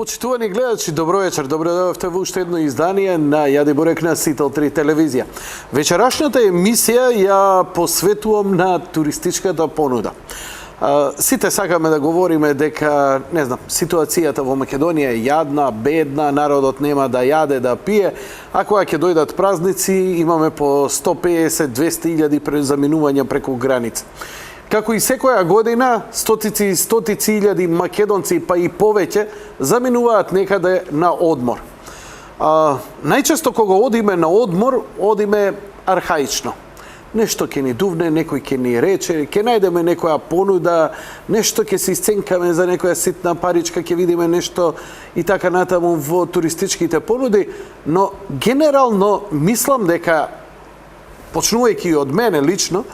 Почитувани гледачи, добро вечер. Добро дојдовте во уште едно издание на Јади Бурек на Сител 3 телевизија. Вечерашната емисија ја посветувам на туристичката понуда. Сите сакаме да говориме дека, не знам, ситуацијата во Македонија е јадна, бедна, народот нема да јаде, да пие, а кога ќе дојдат празници имаме по 150-200 илјади презаминувања преку граница. Како и секоја година, стотици и стотици илјади македонци, па и повеќе, заминуваат некаде на одмор. Најчесто кога одиме на одмор, одиме архаично. Нешто ќе ни дувне, некој ќе ни рече, ќе најдеме некоја понуда, нешто ќе се исценкаме за некоја ситна паричка, ќе видиме нешто и така натаму во туристичките понуди, но генерално мислам дека, почнувајќи од мене лично,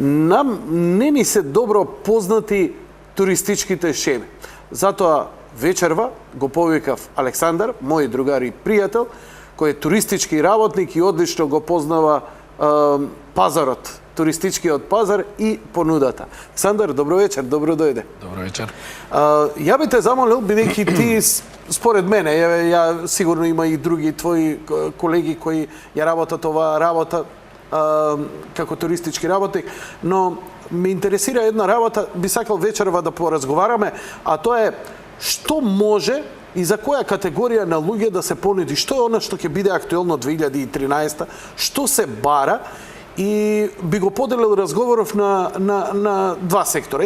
нам не ни се добро познати туристичките шеми. Затоа вечерва го повикав Александар, мој другар и пријател, кој е туристички работник и одлично го познава пазарот, туристичкиот пазар и понудата. Александар, добро вечер, добро дојде. Добро вечер. Ја би те замолил, бидејќи ти, според мене, ја сигурно има и други твои колеги кои ја работат оваа работа, како туристички работник, но ме интересира една работа, би сакал вечерва да поразговараме, а тоа е што може и за која категорија на луѓе да се понуди, што е она што ќе биде актуелно 2013, што се бара, и би го поделил разговоров на два сектора.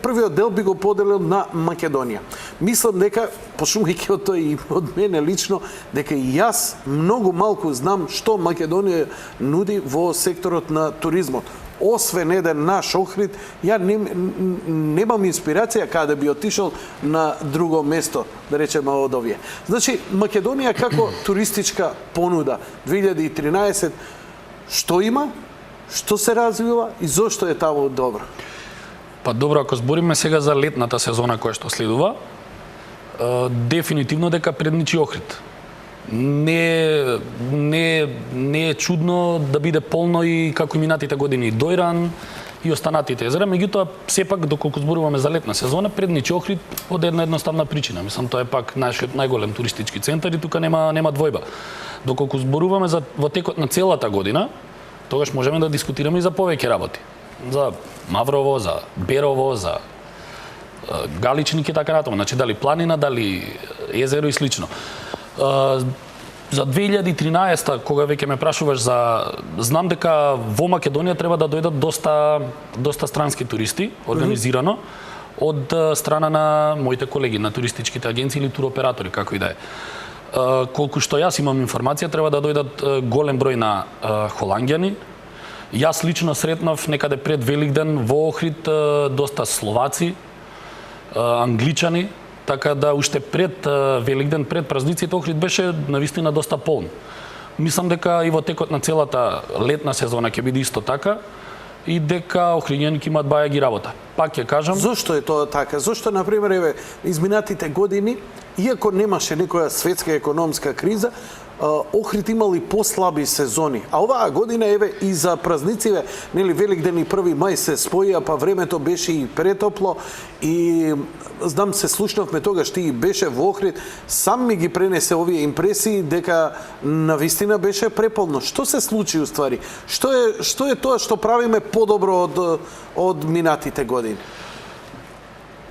Првиот дел би го поделил на Македонија. Мислам дека, почнувајќи од тоа и од мене лично, дека и јас многу малку знам што Македонија нуди во секторот на туризмот. Освен еден наш Охрид, ја немам инспирација каде би отишол на друго место, да речеме од овие. Значи, Македонија како туристичка понуда 2013, што има, што се развива и зошто е таму добро? Па добро, ако збориме сега за летната сезона која што следува, дефинитивно дека предничи Охрид. Не е чудно да биде полно и како и минатите години Дојран и останатите езера, меѓутоа сепак доколку зборуваме за летна сезона, предничи Охрид од една едноставна причина. Мислам, тоа е пак нашиот најголем туристички центар и тука нема двојба. Доколку зборуваме за во текот на целата година, тогаш можеме да дискутираме и за повеќе работи. За Маврово, за Берово, за Галичник и така натаму. Значи дали планина, дали езеро и слично. За 2013, кога веќе ме прашуваш знам дека во Македонија треба да дојдат доста странски туристи, организирано, од страна на моите колеги на туристичките агенции или туроператори, како и да е. Колку што јас имам информација, треба да дојдат голем број на холанѓани. Јас лично сретнав некаде пред Великден во Охрид доста словаци, англичани, така да уште пред Великден, пред празниците, Охрид беше навистина доста полн. Мислам дека и во текот на целата летна сезона ќе биде исто така и дека охриѓани ќе имаат баја ги работа. Пак ќе кажам... Зошто е тоа така? Зошто, например, изминатите години, иако немаше некоја светска економска криза, Охрид имал и послаби сезони. А оваа година, и за празнициве, Великден и 1 мај се споја, па времето беше и претопло, и знам, се слушнавме тогаш, ти беше во Охрид, сам ми ги пренесе овие импресии дека навистина беше преполно. Што се случи уствари? Што е тоа што правиме подобро од минатите години?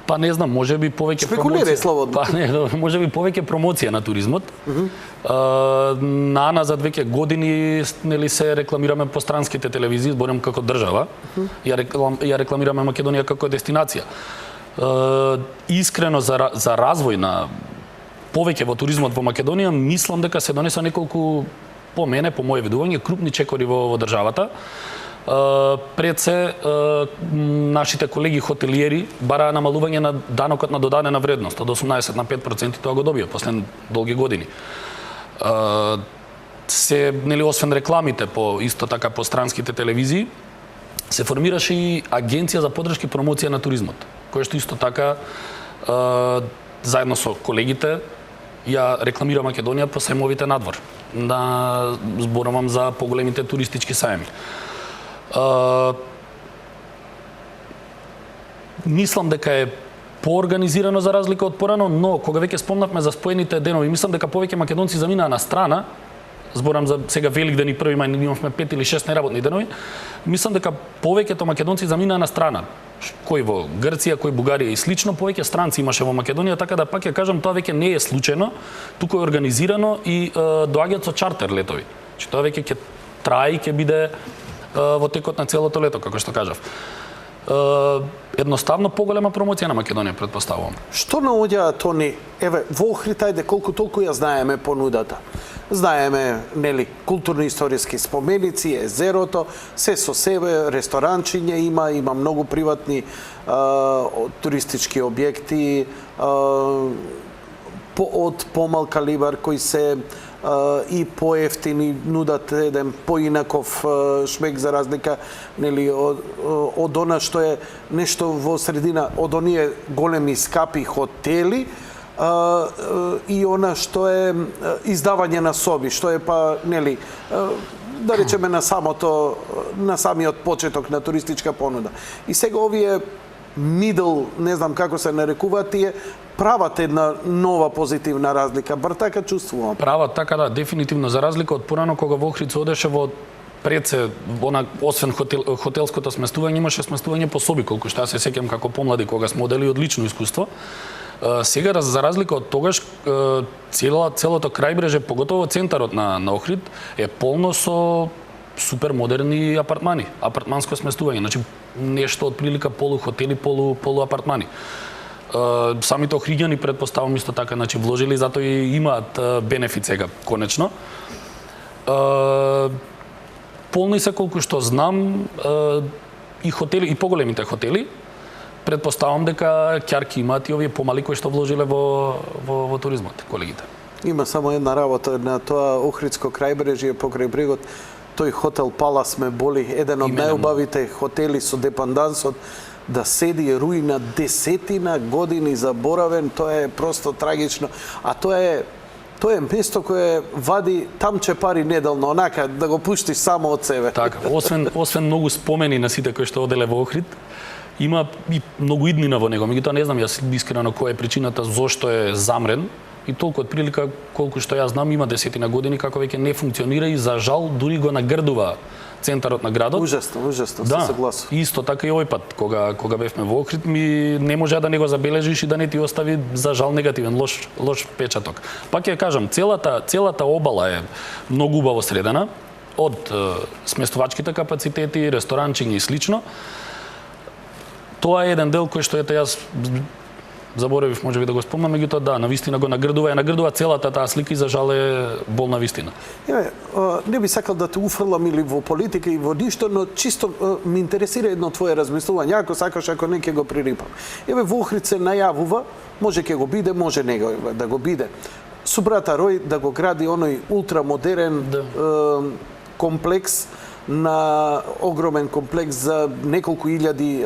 Па не знам, можеби повеќе промоција. Слободно. Па не, можеби повеќе промоција на туризмот. Назад веќе години се рекламираме по странските телевизии, зборам како држава. Ја рекламираме Македонија како дестинација. Искрено за развој на повеќе во туризмот во Македонија, мислам дека се донеса неколку, по мене, по моje видување, крупни чекори во државата. Пред се нашите колеги хотелиери бараа намалување на данокот на додадена вредност од 18 на 5%, тоа го добија после долги години. Освен рекламите исто така по странските телевизии, се формираше и агенција за поддршка и промоција на туризмот, која што исто така заедно со колегите ја рекламира Македонија по сајмовите надвор. Зборувам за поголемите туристички сајми. Мислам дека е поорганизирано за разлика од порано, но кога веќе спомнавме за споените денови, мислам дека повеќе македонци заминаа на страна. Зборам за сега Великден и 1 мај, имавме 5 или 6 неработни денови. Мислам дека повеќето македонци заминаа на страна. Кој во Грција, кој Бугарија и слично, повеќе странци имаше во Македонија, така да пак ја кажам, тоа веќе не е случајно, туку е организирано и доаѓаат со чартер летови. Че тоа веќе ќе трае и ќе биде во текот на целото лето, како што кажав. Едноставно поголема промоција на Македонија, предпоставувам. Што наоѓаат они? Еве, во Охрид, ајде, колку толку ја знаеме понудата. Знаеме, нели, културно-историски споменици, езерото, се со себе, ресторанчиња има многу приватни туристички објекти од помал калибар кои се и поевтини, нудат еден поинаков шмек за разлика, нели, од она што е нешто во средина, од оние големи скапи хотели, и она што е издавање на соби, што е па, нели, да речеме на самиот почеток на туристичка понуда. И сега овие мидл, не знам како се нарекуваат тие, прават една нова позитивна разлика. Бар така чувствувам. Прават така, да, дефинитивно, за разлика од порано кога во Охрид се одеше во пред се, освен хотелското сместување, имаше сместување по соби, колку што ја се сеќам како помлади кога сме одели одлично искуство. Сега, за разлика од тогаш, целото крајбреже, поготово центарот на Охрид, е полно со супер модерни апартмани, апартманско сместување, значи нешто од прилика полухотели, полуапартмани. Самите охриѓани, предпоставам, исто така, значи вложили, затоа и имаат бенефит сега, конечно. Полни се, колку што знам, и хотели, и поголемите хотели. Предпоставам дека ќарки имаат и овие помали кои што вложиле во туризмот, колегите. Има само една работа на тоа Охридско крајбрежје покрај брегот. Тој хотел Палас ме боли, еден од најубавите хотели со депандансот, да седи руина десетина години заборавен, тоа е просто трагично. А тоа е место кое вади тамче пари неделно, онака да го пуштиш само од себе. Така, освен многу спомени на сите кои што оделе во Охрид, има и многу иднина во него. Меѓутоа не знам јас искрено која е причината зошто е замрен. И толку од прилика колку што јас знам има десетина години како веќе не функционира и за жал дури го нагрдува центарот на градот. Ужасно, се согласувам. Исто така и овој пат кога бевме во Охрид не може да не го забележиш и да не ти остави за жал негативен лош печаток. Пак ја кажам, целата обала е многу убаво средена од сместувачките капацитети, ресторанчиња и слично. Тоа е еден дел кој што јас заборавив можеби да го спомнам, меѓутоа да, навистина го нагрдува целата таа слика и за жал е болна вистина. Не би сакал да те уфрлам или во политика и во ништо, но чисто ме интересира едно твое размислување, ако сакаш, ако не ќе го пририпам. Во Охрид се најавува, може ќе го биде, може не да го биде. Со брата Рој да го гради оној ултрамодерен комплекс, на огромен комплекс за неколку илјади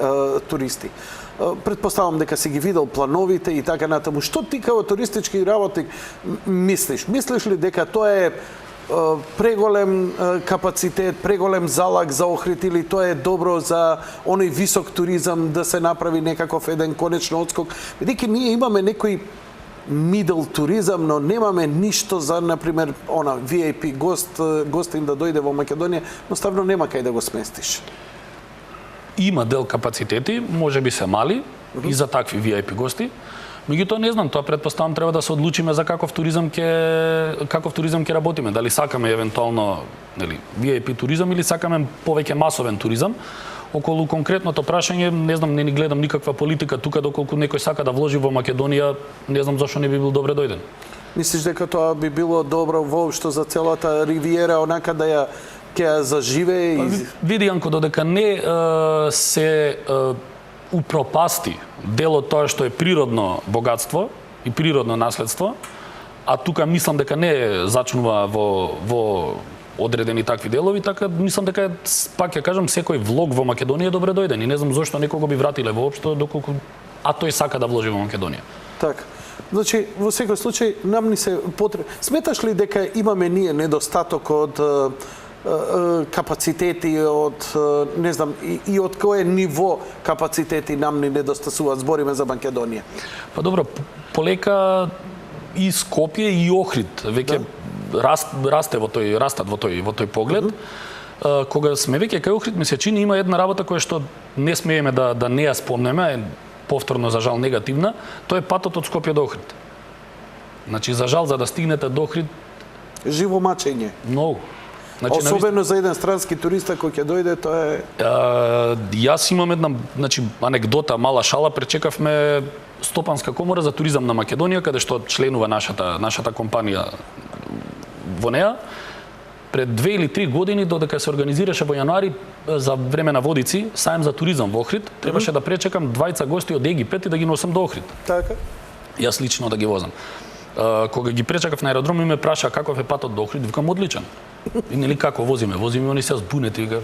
туристи. Предпоставам дека си ги видел плановите и така натаму. Што ти како туристички работник мислиш? Мислиш ли дека тоа е преголем капацитет, преголем залаг за Охрид или тоа е добро за оној висок туризам да се направи некаков еден конечен отскок? Бидејќи ние имаме некој мидл туризам, но немаме ништо за, например, VIP гостин да дојде во Македонија, но ставно нема кај да го сместиш. Има дел капацитети, може би се мали, и за такви VIP гости. Меѓутоа не знам, тоа предпоставам треба да се одлучиме за каков туризам ќе работиме, дали сакаме евентуално, нели, VIP туризам или сакаме повеќе масовен туризам. Околу конкретното прашање, не знам, не ни гледам никаква политика тука, доколку некој сака да вложи во Македонија, не знам зашто не би бил добре дојден. Мислиш дека тоа би било добро воопшто за целата ривиера, онака да ја заживее? Види, Јанко, додека не се упропасти дел од тоа што е природно богатство и природно наследство, а тука мислам дека не зачнува во одредени такви делови, така мислам дека пак ќе кажам секој влог во Македонија е добре дојден и не знам зошто некого би вратиле воопшто доколку тој сака да вложи во Македонија. Така. Значи, во секој случај нам ни се потребно. Сметаш ли дека имаме ние недостаток од капацитети од не знам и од кое ниво капацитети нам ни недостасуваат, збориме за Македонија. Па добро, полека и Скопје и Охрид веќе растат во тој поглед. Кога сме веќе кај Охрид, ми се чини има една работа која што не смееме да не ја спомнеме, повторно за жал негативна, тоа е патот од Скопје до Охрид. Значи за жал за да стигнете до Охрид Живо мачење. многу. Значи, Особено за еден странски туриста кој ќе дојде, тоа е... Јас имам една анекдота, мала шала, пречекавме Стопанска комора за туризам на Македонија, каде што членува нашата компанија во неа. Пред 2 или 3 години, додека се организираше во јануари за време на Водици, саем за туризам во Охрид, требаше да пречекам 2 гости од Египет и да ги носам до Охрид. Така? Јас лично да ги возам. Кога ги пречекав на аеродром и ме праша каков е патот до Охрид, викам одличен. И нели како возиме? Возиме, они се збунети, вика,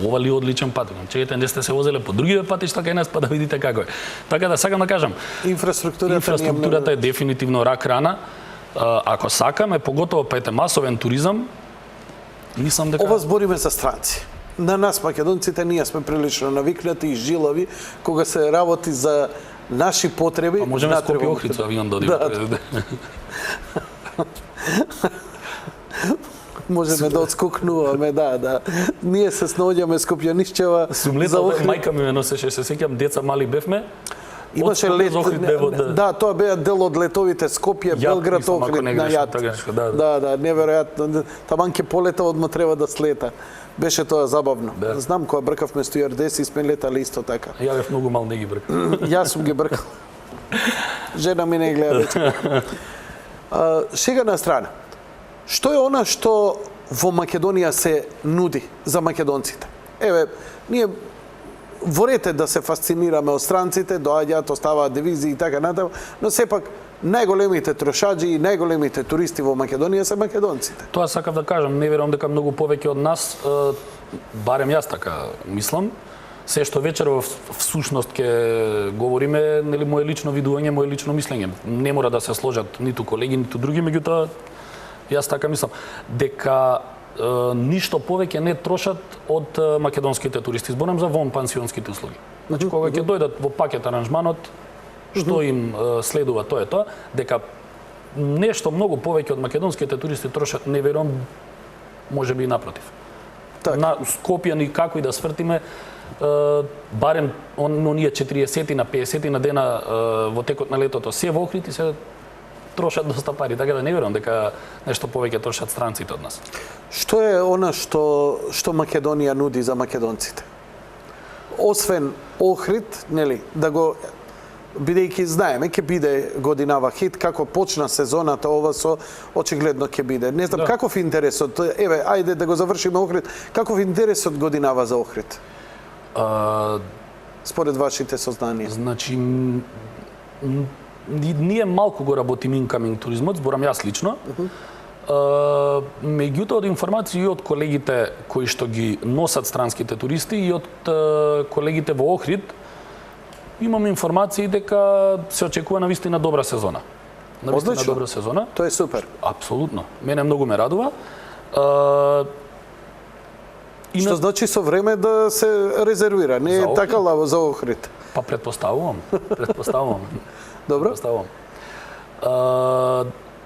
ова ли одличен пат? Чекайте, не сте се возеле по другиве патишта кај нас, па да видите како е. Така да сакам да кажам, инфраструктурата е дефинитивно рак рана. Ако сакаме, поготово па ете масовен туризам, мислам дека Ова збориме за странци. На нас, македонците, ние сме прилично навикнати и жилави кога се работи за наши потреби. па можеме Скопје Охрид со авион да одиме. Можеме да отскокнуваме, да. Ние се снаоѓаме Скопјанишчева. Сум летал, мајка ми ме носеше, се сеќам, деца мали бевме. Имаше лет. Да, тоа беа дел од летовите Скопје, Белград, Охрид на јат. Да, неверојатно. Таман ќе полета, одма треба да слета. Беше тоа забавно. Да. Знам кога бркавме стюардеси, сме летали исто така. Ја бев многу мал, не ги бркав. Јас сум ги бркал. Жена ми не гледа вече. Шега на страна. Што е она што во Македонија се нуди за македонците? Еве, ние ворете да се фасцинираме од странците, доаѓаат, оставаат дивизии и така натаму, но сепак најголемите трошаџи и најголемите туристи во Македонија се македонците. Тоа сакав да кажам, не верувам дека многу повеќе од нас, барем јас така мислам, се што вечер во всушност ќе говориме, нели мое лично видување, мое лично мислење. Не мора да се сложат ниту колеги, ниту други, меѓутоа јас така мислам дека ништо повеќе не трошат од македонските туристи. Зборам за вонпансионските услуги. Значи кога ќе дојдат во пакет аранжманот, што им следува тоа е тоа, дека нешто многу повеќе од македонските туристи трошат, не верувам, можеби и напротив. Так. На Скопје ни како и да свртиме, барем оние 40 на 50 на дена во текот на летото се во Охрид и се трошат доста пари, така да не верувам дека нешто повеќе трошат странците од нас. Што е она што Македонија нуди за македонците? Освен Охрид, нели, да го бидејќи знаеме ќе биде годинава хит, како почна сезоната ова со очигледно ќе биде. Не знам каков интересот, еве, ајде да го завршиме Охрид, каков интересот годинава за Охрид? Според вашите сознанија. Значи ние малку го работиме инкаминг туризмот, зборам јас лично. Меѓутоа од информации и од колегите кои што ги носат странските туристи и од колегите во Охрид, имам информации дека се очекува навистина добра сезона. Навистина добра сезона. Тоа е супер. Апсолутно. Мене многу ме радува. Што значи со време да се резервира, не е така лаво за Охрид. Па предпоставувам. Добро.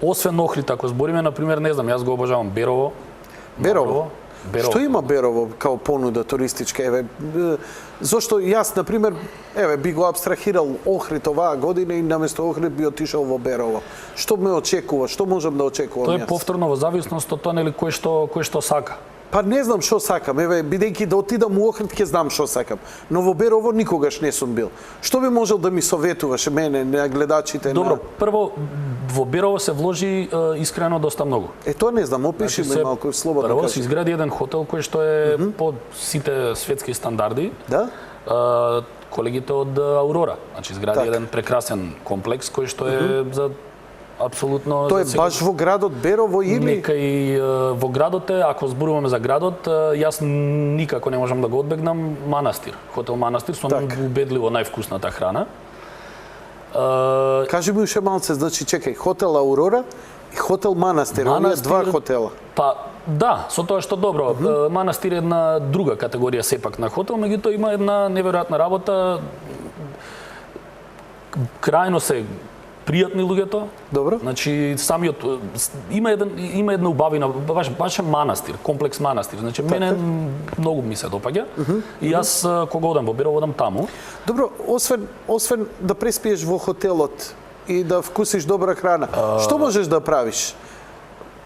Освен Охрид, ако збориме, например, не знам, јас го обожавам Берово. Берово? Што има Берово као понуда туристичка? Еве, зошто јас, например, еве, би го абстрахирал Охрид оваа година и наместо Охрид би отишел во Берово. Што ме очекува? Што можам да очекувам јас? Тоа е повторно во зависност од тоа, нели, кој што сака. Па не знам што сакам, еве, бидејќи да отидам у Охрид ќе знам што сакам, но во Берово никогаш не сум бил. Што би можел да ми советуваш мене, на гледачите? Добро, прво во Берово се вложи искрено доста многу. Тоа не знам, опиши ме малку слободно. Прво се изгради еден хотел кој што е по сите светски стандарди. Да? Колегите од Аурора, значи изгради еден прекрасен комплекс кој што е за апсолутно. Тоа е баш во градот Берово или? Нека и во градот е, ако зборуваме за градот, јас никако не можам да го одбегнам Манастир. Хотел Манастир со убедливо највкусната храна. Кажи ми уште малце, значи чекај, хотел Аурора И хотел Манастир, оние два хотела. Па, да, со тоа што добро. Манастир е една друга категорија сепак на хотел, меѓутоа има една неверојатна работа. Крајно се пријатни луѓето. Добро. Значи самиот има една убавина, баш манастир, комплекс манастир. Значи мене многу ми се допаѓа. И јас кога одам во Берово, одам таму. Добро, освен да преспиеш во хотелот и да вкусиш добра храна, што можеш да правиш?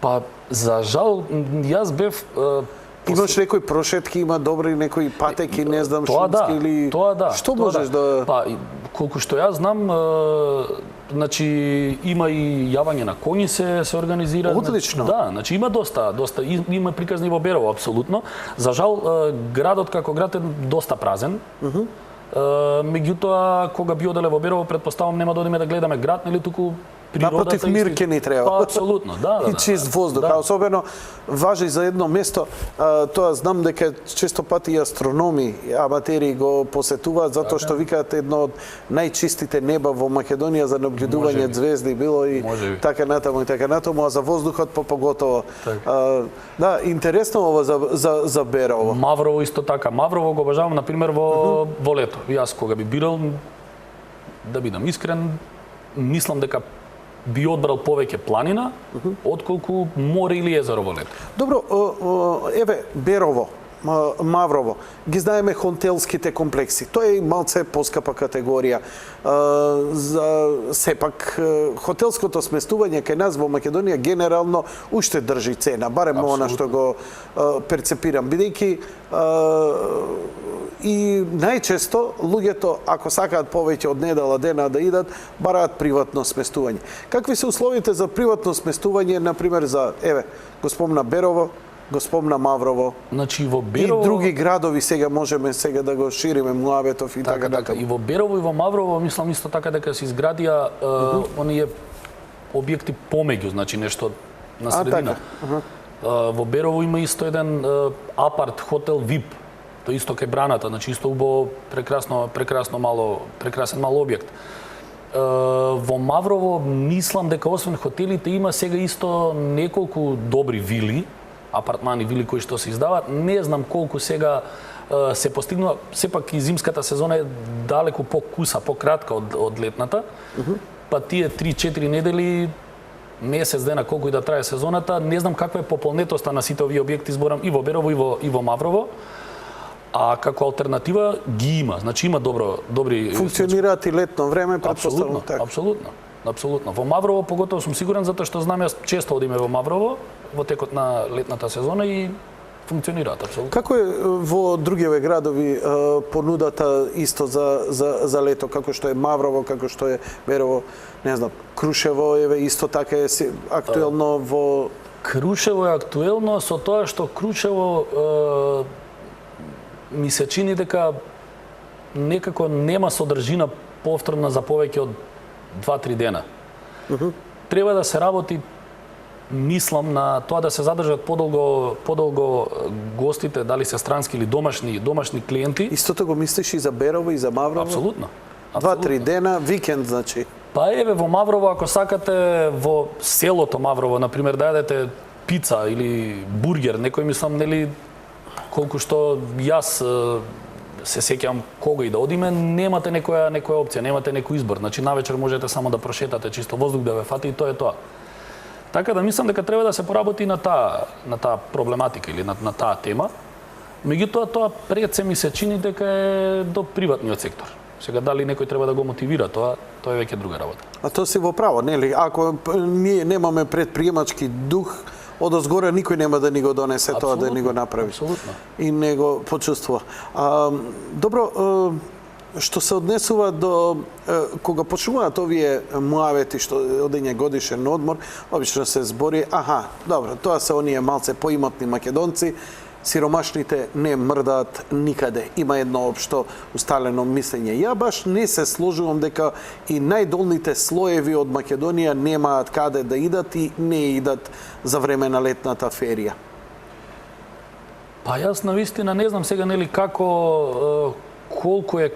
Па за жал јас бев Имаш некои прошетки, има добри некои патеки, не знам, шумски или... Тоа да. Што можеш да... Па, колку што јас знам, значи има и јавање на коњи се организира. Одлично. Да, значи има доста има приказни во Берово апсолутно. За жал градот како град е доста празен. Меѓутоа кога би оделе во Берово, претпоставам нема да одиме да гледаме град, нели туку природата. Напротив, мир ке ни треба. Па, апсолутно, да. И чист воздух, а особено важи за едно место, тоа знам дека често пати и астрономи, аматери го посетуваат затоа што викаат едно од најчистите неба во Македонија за наблюдување звезди било и така натаму, а за воздухот поготово. Да, интересно ова за Берово. Маврово исто така. Маврово го обожавам на пример во лето. Јас кога би бирал, да бидам искрен, мислам дека би одбрал повеќе планина, отколку море или езеро во лето. Добро, еве, Берово, Маврово, ги знаеме хотелските комплекси. Тоа е и малце поскапа категорија. Сепак, хотелското сместување кај нас во Македонија генерално уште држи цена, барем она што го перцепирам, бидејќи и најчесто луѓето, ако сакаат повеќе од недела дена да идат, бараат приватно сместување. Какви се условите за приватно сместување, например, за, еве, го спомна Берово, го спомна Маврово, значи во Берово и други градови сега можеме сега да го шириме, Муабетов и така И во Берово и во Маврово мислам исто така дека се изградија оние објекти помеѓу, значи нешто на средина. Во Берово има исто еден апарт хотел VIP, тоа исто кај браната, значи исто убаво прекрасен мал објект. Во Маврово мислам дека освен хотелите има сега исто неколку добри вили, апартмани, вили кои што се издаваат. Не знам колку сега се постигнува, сепак и зимската сезона е далеку покуса, пократка од летната. Па тие 3-4 недели, месец дена колку и да трае сезоната, не знам каква е пополнетоста на сите овие објекти, зборам и во Берово и во Маврово. А како алтернатива ги има, значи има добри функционираат и летно време, претпоставувам така. Апсолутно. Во Маврово поготово сум сигурен затоа што знам јас често одиме во Маврово во текот на летната сезона и функционираат апсолутно. Како е во другиве градови понудата исто за лето, како што е Маврово, како што е Берово, не знам, Крушево еве исто така е актуелно во Крушево е актуелно со тоа што Крушево ми се чини дека некако нема содржина повторна за повеќе од 2-3 дена. Треба да се работи, мислам, на тоа да се задржат подолго гостите, дали се странски или домашни клиенти. Истото го мислиш и за Берово и за Маврово? Апсолутно. 2-3 дена, викенд, значи. Па еве во Маврово, ако сакате во селото Маврово, например, да јадете пица или бургер, некој мислам, нели, колку што јас се сеќавам кога и да одиме, немате некоја опција, немате некој избор. Значи навечер можете само да прошетате чисто воздух да ве фати и тоа е тоа. Така да мислам дека треба да се поработи на таа проблематика или на таа тема. Меѓутоа тоа пред се ми се чини дека е до приватниот сектор. Сега дали некој треба да го мотивира тоа е веќе друга работа. А тоа си во право, нели? Ако ние немаме предприемачки дух, одозгоре никој нема да ни го донесе тоа да ни го направи. Апсолутно. И не го почувствува. Добро, што се однесува до кога почнуваат овие муавети што одење годишен одмор, обично се збори, добро, тоа се оние малце поимотни македонци, сиромашните не мрдаат никаде. Има едно општо усталено мислење. Ја баш не се сложувам дека и најдолните слоеви од Македонија немаат каде да идат и не идат за време на летната ферија. Па јас навистина не знам сега нели како е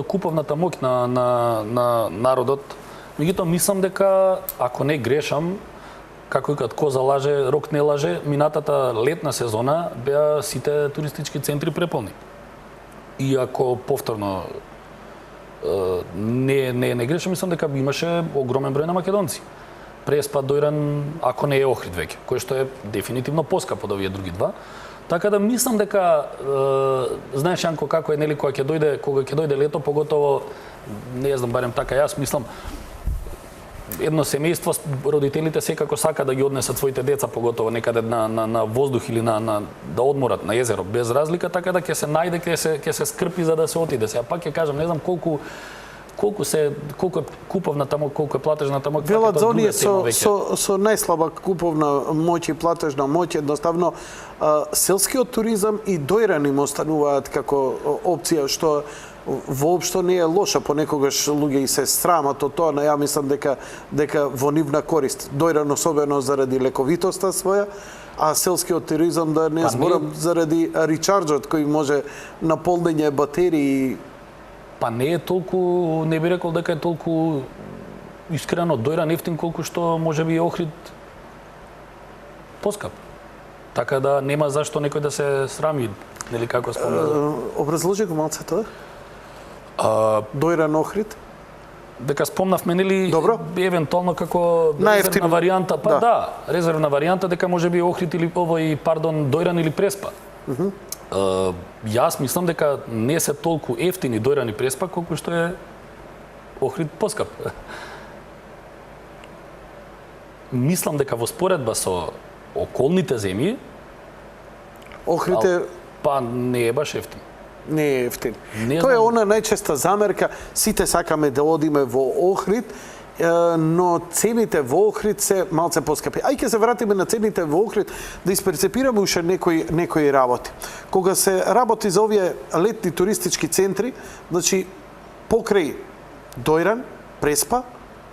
куповната моќ на народот. Меѓутоа мислам дека ако не грешам, како викаат, коза лаже, рок не лаже, минатата летна сезона беа сите туристички центри преполни. Иако повторно не грешам, мислам дека имаше огромен број на македонци. Преспа, Дојран, ако не е Охрид веќе, кој што е дефинитивно поскап од овие други два. Така да мислам дека знаеш Јанко како е, нели, кога ќе дојде лето, поготово не знам, барем така јас мислам, едно семејство, родителите секако сака да ги однесат своите деца, поготово некаде на воздух или да одморат на езеро, без разлика, така да ќе се најде, ќе се скрпи за да се отиде. Сега пак ќе кажам, не знам колку е куповна тамо, колку е платежна тамо. Велат за оние со најслаба куповна моќ и платежна моќ, едноставно селскиот туризам и Дојран им остануваат како опција, што воопшто не е лоша, понекогаш луѓе и се срамат од тоа, но ја мислам дека во нивна корист. Дојран особено заради лековитоста своја, а селскиот туризам, да не зборам, заради ричарџот кој може на полнење батерии. Па не е толку, не би рекол дека е толку искрено Дојран ефтин колку што можеби Охрид поскап. Така да нема зашто некој да се срами, нели како спомна. Образложи го малце тоа. Дојран Охрид. Дека спомнавме, нели, евентуално како најефтина резервна варијанта, па да, резервна варијанта дека можеби Охрид или Дојран или Преспа. Јас мислам дека не се толку ефтини Дојран и Преспа колку што е Охрид поскап. Мислам дека во споредба со околните земји Охрид е па не е баш ефтин. Не е ефтин. Тоа е она најчеста замерка, сите сакаме да одиме во Охрид, но цените во Охрид се малце поскапи. Ај ќе се вратиме на цените во Охрид да исперцепираме уште некои работи. Кога се работи за овие летни туристички центри, значи покрај Дојран, Преспа,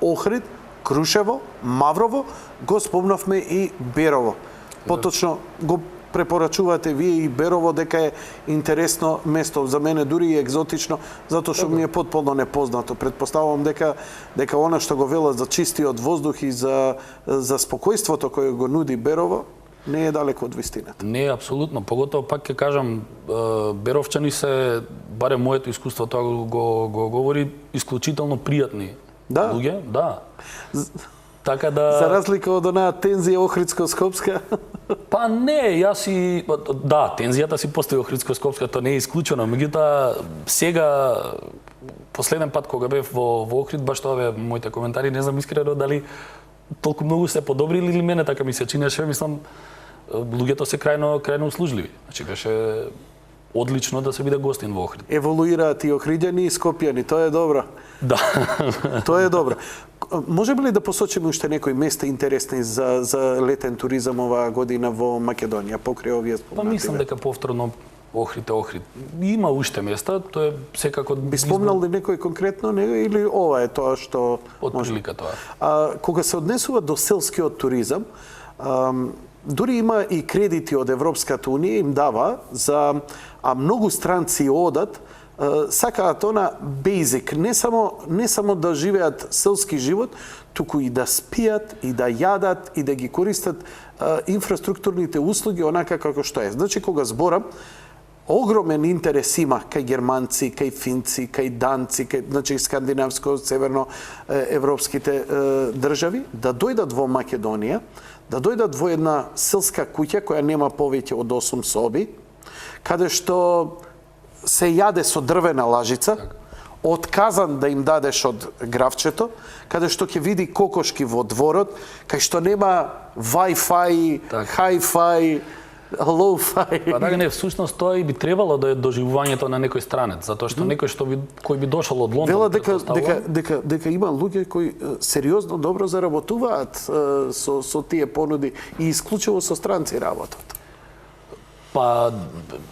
Охрид, Крушево, Маврово, го спомнавме и Берово. Поточно го препорачувате вие и Берово дека е интересно место, за мене дури и екзотично, затоа што ми е потполно непознато. Претпоставувам дека она што го велат за чистиот воздух и за спокојството кое го нуди Берово не е далеко од вистината. Не, апсолутно. Поготово пак ќе кажам, беровчани се, барем моето искуство тоа го говори, исклучително пријатни луѓе, да. Така да... За разлика од онаа тензија Охридско-Скопска? Па не, јас и... Да, тензијата си постои Охридско-Скопска, тоа не е исклучено. Меѓутоа, сега, последен пат кога бев во Охрид, баш тоа бе моите коментари, не знам искрено дали толку многу се подобрили или мене така ми се чинеше, мислам, луѓето се крајно услужливи. Значи, беше одлично да се биде гостин во Охрид. Еволуираат и охриѓани и скопјани, тоа е добро. Да. Тоа е добро. Можеме ли да посочиме уште некои места интересни за летен туризам оваа година во Македонија, покрај овие спомнати? Па мислам дека повторно Охрид е Охрид. Има уште места, тоа е секако... Би спомнал ли некој конкретно или ова е тоа што... Од прилика тоа. Кога се однесува до селскиот туризам, дури има и кредити од Европската Унија, им дава за многу странци одат, сакаат она basic, не само да живеат селски живот, туку и да спијат, и да јадат, и да ги користат инфраструктурните услуги онака како што е. Значи, кога зборам, огромен интерес има кај германци, кај финци, кај данци, значи скандинавско, северно европските држави, да дојдат во Македонија, да дојдат во една селска куќа која нема повеќе од 8 соби, каде што се јаде со дрвена лажица, отказан да им дадеш од гравчето, каде што ќе види кокошки во дворот, кај што нема Wi-Fi, Hi-Fi, Low-Fi. Па така не, всушност тоа и би требало да е доживувањето на некој странец, затоа што некој кој би дошол од Лондон, дека има луѓе кои сериозно добро заработуваат со тие понуди и исклучиво со странци работат. Па,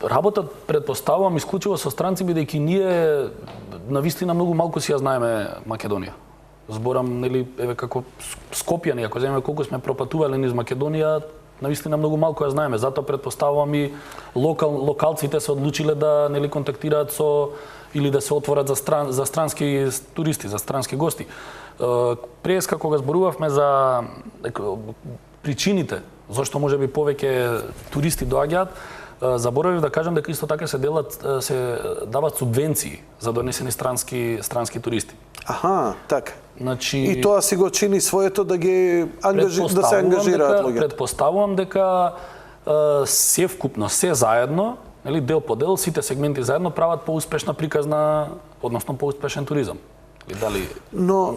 работат, предпоставувам, исклучиво со странци, бидејќи ние навистина многу малку си ја знаеме Македонија. Зборам, нели, еве како Скопјани, ако земеме колку сме пропатувале низ Македонија, навистина многу малку ја знаеме. Затоа предпоставувам и локалците се одлучиле да, нели, контактираат со или да се отворат за странски туристи, за странски гости. Преска кога зборувавме за причините зашто можеби повеќе туристи доаѓаат, заборавив да кажам дека исто така се дават субвенции за донесени странски туристи. Аха, така. Значи, И тоа си го чини своето да ги да се ангажираат луѓето. Предпоставувам дека се вкупно, се заедно, нели, дел по дел, сите сегменти заедно прават поуспешна приказна, односно поуспешен туризам. Дали... Но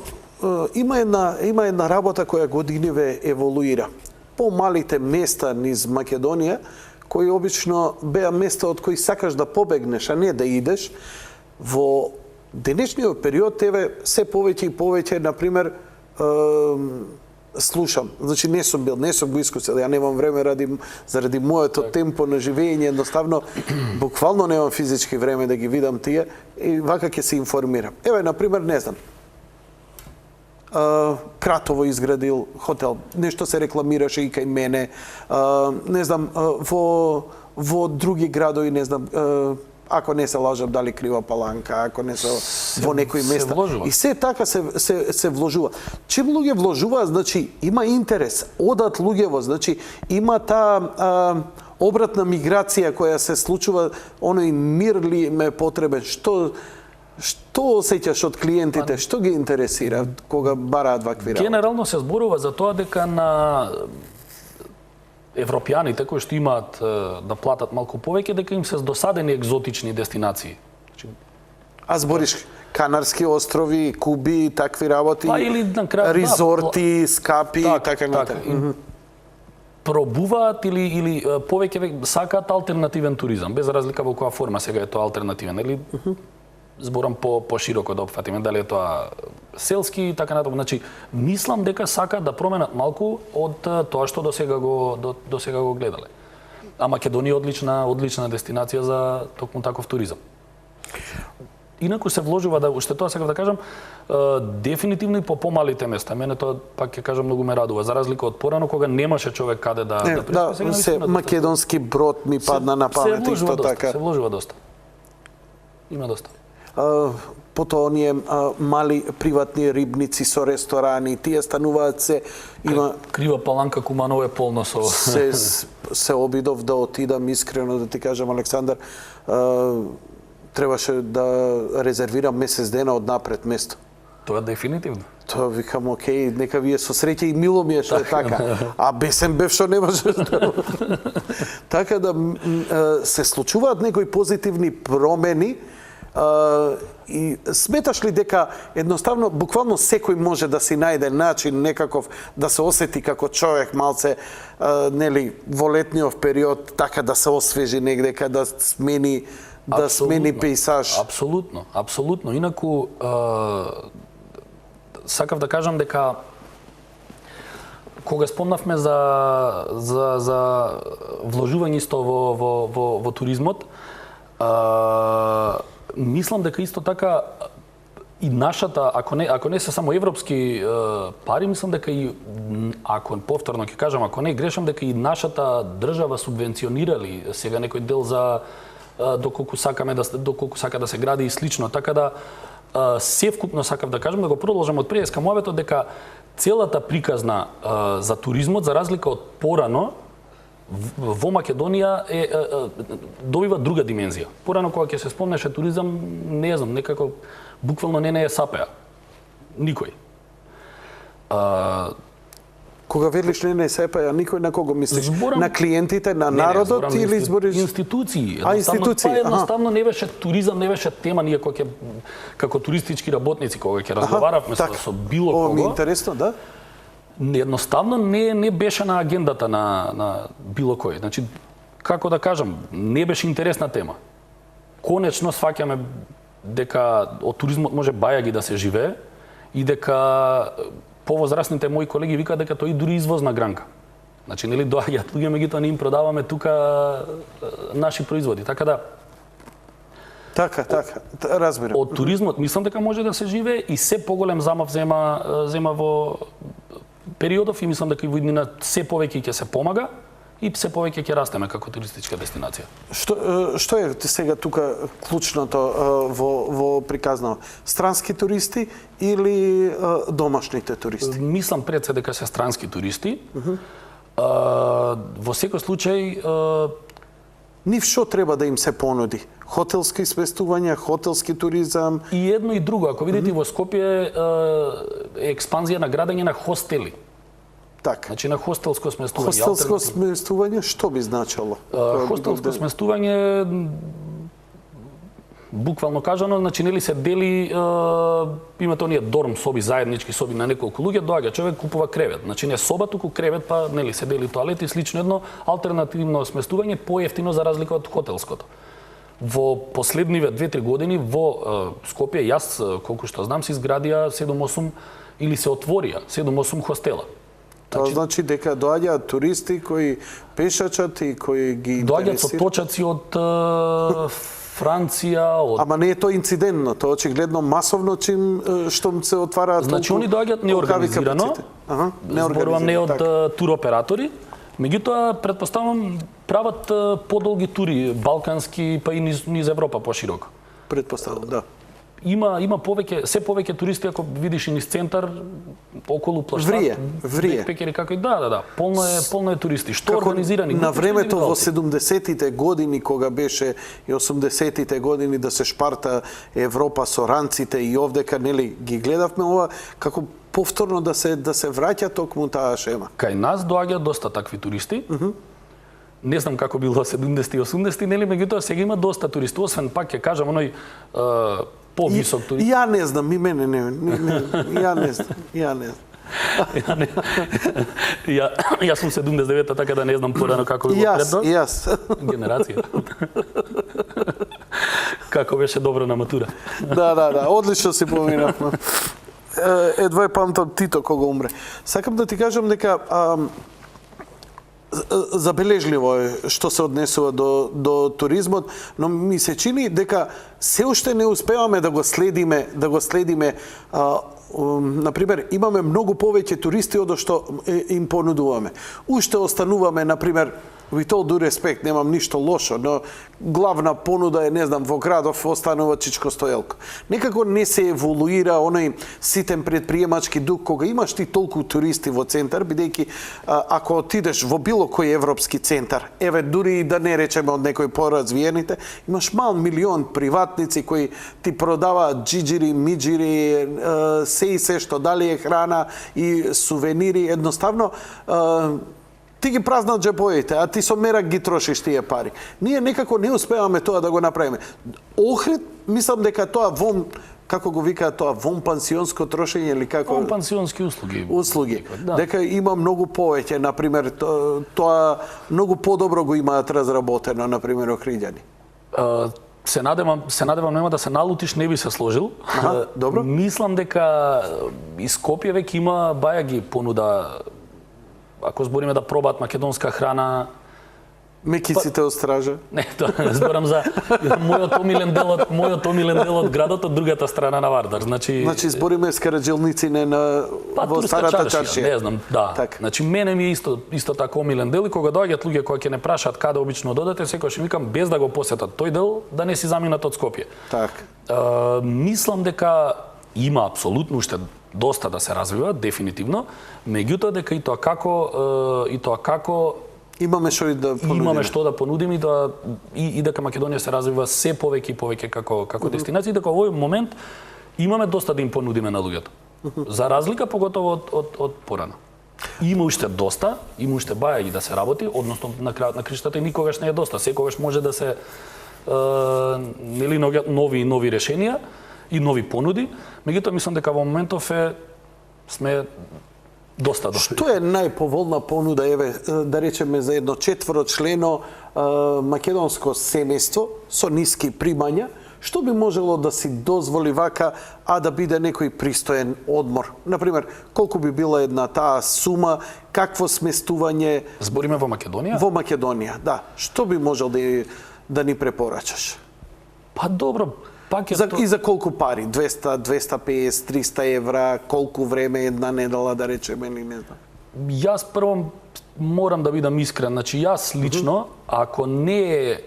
има една работа која годиниве еволуира. Помалите места низ Македонија, кои обично беа места од кои сакаш да побегнеш, а не да идеш, во денешниот период еве се повеќе и повеќе, например, слушам, значи не сум го искусил, ја немам време заради моето темпо на живење, едноставно буквално немам физички време да ги видам тие и вака ќе се информирам. Еве, например, не знам, Кратово изградил хотел, нешто се рекламираше и кај мене, не знам, во други градови, не знам, ако не се лажам, дали Крива Паланка, ако не се во некои места. И се така се вложува. Чим луѓе вложуваат, значи има интерес, одат луѓево, значи има таа обратна миграција која се случува, оној мир ли ме потребен, Што осеќаш од клиентите? Што ги интересира кога бараат вакви работи? Генерално се зборува за тоа дека на европјаните кои што имаат да платат малку повеќе, дека им се досадени екзотични дестинации. А збориш Канарски острови, Куби, такви работи, или на крај резорти, скапи, така натаму. Пробуваат или повеќе сакаат алтернативен туризам, без разлика во која форма сега е тоа алтернативен, или зборам по широко да опфатиме, дали е тоа селски и така натаму. Значи, мислам дека сакаат да променат малку од тоа што досега го гледале. А Македонија е одлична дестинација за токму таков туризам. Инаку се вложува уште тоа сакав да кажам, дефинитивно и по помалите места. Мене тоа пак ќе кажам многу ме радува, за разлика од порано кога немаше човек каде да преспе. Се македонски брод ми падна на памет исто така. Се вложува доста. Има доста. Потоа оние мали приватни рибници со ресторани, тие стануваат се има Крива Паланка, Куманово е полно со се обидов да отидам, искрено да ти кажам, Александар, требаше да резервирам месец дена однапред место. Тоа дефинитивно. Тоа викам, окей, нека вие со среќа и мило ми е што е така. А бесен бев што не може. Така да се случуваат некои позитивни промени. И сметаш ли дека едноставно, буквално секој може да си најде начин некаков да се осети како човек малце, нели, во летниот период, така да се освежи негдека, да смени пейсаж? Апсолутно. Инаку, сакав да кажам дека кога спомнавме за вложување исто во туризмот, мислам дека исто така и нашата, ако не се само европски пари, мислам дека и, ако повторно ќе кажам, ако не грешам, дека и нашата држава субвенционирали сега некој дел за доколку сака да се гради и слично. Така да се вкупно сакав да кажам, да го продолжам од пред ескамовето, дека целата приказна за туризмот, за разлика од порано, во Македонија добива друга димензија. Порано кога ќе се спомнеше туризам, не знам, некако буквално не е сапеа. Никој. Кога велиш не е сапеа, никој, на кого мислиш? На клиентите, на народот или збориш? Институции. Институции. Едноставно не беше туризам, не беше тема ние кога како туристички работници кога ќе разговаравме со било кого. Ова ми е интересно, да? Едноставно не беше на агендата на било кој. Значи, како да кажам, не беше интересна тема. Конечно сваќаме дека од туризмот може бајаги да се живее и дека повозрастните мои колеги викаат дека тој дури извозна гранка. Значи, нели доаѓаат луѓе, меѓутоа ние им продаваме тука наши производи. Така да Така, разбирам. Од туризмот мислам дека може да се живее и се поголем замав зема во периодов и мислам дека и во иднина се повеќе ќе се помага и се повеќе ќе растеме како туристичка дестинација. Што е сега тука клучното во приказнава? Странски туристи или домашните туристи? Мислам пред се дека се странски туристи. Во секој случај, Нив што треба да им се понуди? Хотелски сместувања, хотелски туризам? и едно и друго. Ако видите во Скопје е експанзија на градење на хостели. Така. Значи на хостелско сместување. Хостелско сместување што би значило? Хостелско сместување, буквално кажано, значи нели се дели, имате оние дорм соби, заеднички соби на неколку луѓе, доаѓа човек, купува кревет. Значи не соба, туку кревет, па нели се дели тоалет и слично едно алтернативно сместување, поевтино за разлика од хотелското. Во последниве 2-3 години во Скопје, јас колку што знам, се изградија 7-8 или се отворија 7-8 хостела. Тоа значи дека доаѓаат туристи кои пешачат и кои ги Доаѓаат со интересира. точаци од Франција, од Ама не е тоа инцидентно, тоа очигледно масовно чим штом се отвараат. Значи толку они доаѓаат толкави неорганизирано. капацитет. Аха, Зборувам не од така. туроператори, меѓутоа претпоставам прават подолги тури, балкански па и низ Европа пошироко. Претпоставам, да. Има повеќе, се повеќе туристи ако видиш и низ центар околу плаштат. Врие. Бекпекери како и да. Полно е туристи. Што организирани? На групи, времето што во индивидуалци. 70-тите години кога беше и 80-тите години да се шпарта Европа со ранците и овдека нели ги гледавме ова како повторно да се враќа токму таа шема. Кај нас доаѓаат доста такви туристи. Не знам како било 70 и 80, нели, меѓутоа сега има доста туристи, освен пак ќе кажам оној повисок турист. Ја не знам, и мене не, ја не знам. Јас сум 79-та, така да не знам порано како било предно. Јас. Генерација. Како беше добро на матура. Да, одлично си поминавме. Едва памтам Тито кога умре. Сакам да ти кажам дека забележливо е што се однесува до туризмот, но ми се чини дека се уште не успеваме да го следиме. Например, имаме многу повеќе туристи од што им понудуваме. Уште остануваме, например, with all due respect, немам ништо лошо, но главна понуда е, не знам, во градов останува Чичко Стојелко. Некако не се еволуира оној ситен предприемачки дух кога имаш ти толку туристи во центар, бидејќи ако отидеш во било кој европски центар, еве дури да не речеме од некој поразвиените, имаш мал милион приватници кои ти продаваат джиджири, миджири, се што дали е храна и сувенири, едноставно ти ги празнат джебоите, а ти со мерак ги трошиш тие пари. Ние некако не успеваме тоа да го направиме. Охрид, мислам дека тоа како го викаат тоа, пансионско трошење или како? Пансионски услуги. Услуги. Да. Дека има многу повеќе, например, тоа многу подобро го имаат разработено, например, охриѓани. Се надевам нема да се налутиш, не би се сложил. Добро. Мислам дека и Скопје веќе има баја ги понуда, ако збориме да пробаат македонска храна. Мекиците од стража. Не, тоа зборам за мојот омилен дел од градот од другата страна на Вардар. Значи збориме скараџелници не на во старата чаршија. Не знам, да. Так. Значи мене ми е исто така омилен дел и кога доаѓаат луѓе кои ќе не прашаат каде обично додете, секогаш им викам без да го посетат тој дел да не си заминат од Скопје. Так. Мислам дека има апсолутно уште доста да се развива, дефинитивно, меѓутоа дека и тоа како имаме што да понудиме и дека Македонија се развива се повеќе и повеќе како дестинација и дека во овој момент имаме доста да им понудиме на луѓето. За разлика поготово од порано. Има уште доста, има уште баја и да се работи, односно на крајот на криштата никогаш не е доста, секогаш може да се нели нови решенија и нови понуди, меѓутоа мислам дека во моментов сме доста добри. Што е најповолна понуда, еве, да речеме за едно 4-члено македонско семејство со ниски примања, што би можело да си дозволи вака, а да биде некој пристоен одмор? Например, колку би била една таа сума, какво сместување? Збориме во Македонија? Во Македонија, да. Што би можел да ни препорачаш? Па добро, И за колку пари? 200, 250, 300 евра, колку време, една недела, да речеме, или не знам? Јас прво морам да бидам искрен. Значи, јас лично, ако не е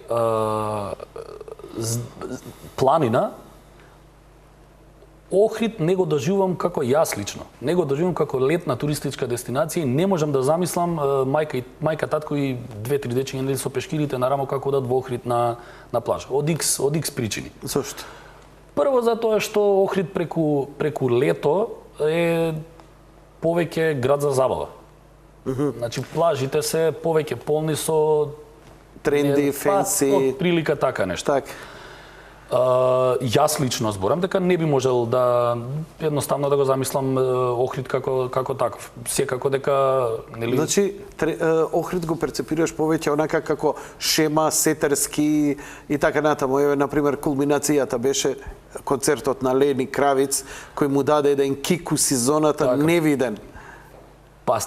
планина, Охрид не го доживувам како јас лично. Не го доживувам како летна туристичка дестинација и не можам да замислам мајка, татко и 2-3 дечиња нели со пешкирите на рамо како одат во Охрид на плажа. Од X причини. Зошто? Прво затоа што Охрид преку лето е повеќе град за забава. Значи плажите се повеќе полни со тренди, фенси. Од прилика така нешто. Так. Јас лично зборам дека не би можел да едноставно да го замислам Охрид како таков. Секако дека нели Значи Охрид го перцепираш повеќе онака како шема, сетерски и така натаму. Еве на пример кулминацијата беше концертот на Лени Кравиц кој му даде еден кик у сезоната така. невиден. Па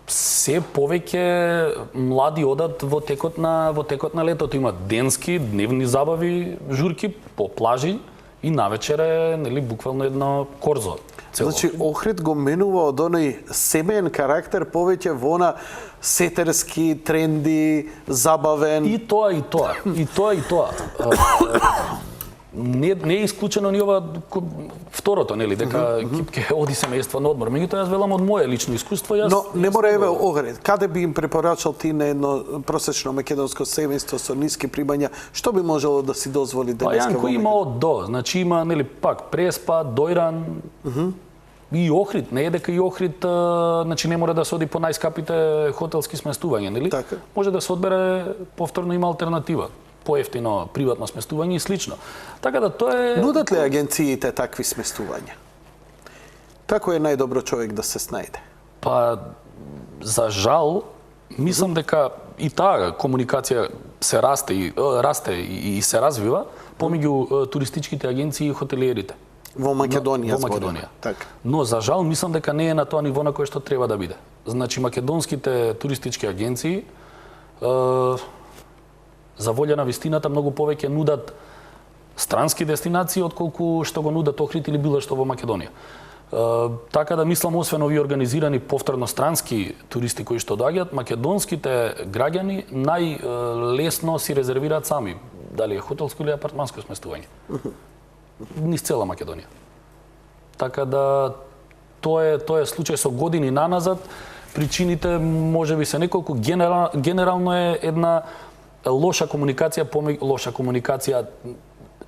се повеќе млади одат во текот на летото. Има денски, дневни забави, журки по плажи и навечер е нели буквално едно корзо. Цело. Значи Охрид го менува од оној семеен карактер повеќе во она сетерски, тренди, забавен. И тоа. Не е исклучено ни ова второто, нели, дека ќе оди семејство на одмор. Меѓутоа јас велам од мое лично искуство, Но не мора еве Охрид. Каде би им препорачал ти на едно просечно македонско семејство со ниски примања, што би можело да си дозволи денеска? Па Јанко има од до, значи има нели пак Преспа, Дојран, и Охрид, не е дека и Охрид, значи не мора да се оди по најскапите хотелски сместувања, нели? Така. Може да се одбере повторно има алтернатива, поевтино приватно сместување и слично. Така да тоа е Нудат ли агенциите такви сместувања? Како е најдобро човек да се снајде? Па за жал мислам дека и таа комуникација се расте и се развива помеѓу туристичките агенции и хотелиерите. Во Македонија. Во Македонија. Така. Но за жал мислам дека не е на тоа ниво на кое што треба да биде. Значи македонските туристички агенции за волја на вистината многу повеќе нудат странски дестинации отколку што го нудат Охрид или било што во Македонија. Така да мислам, освен овие организирани повторно странски туристи кои што доаѓаат, македонските граѓани најлесно си резервираат сами, дали е хотелско или апартманско сместување. Низ цела Македонија. Така да тоа е случај со години наназад. Причините можеби се неколку, генерално е една лоша комуникација,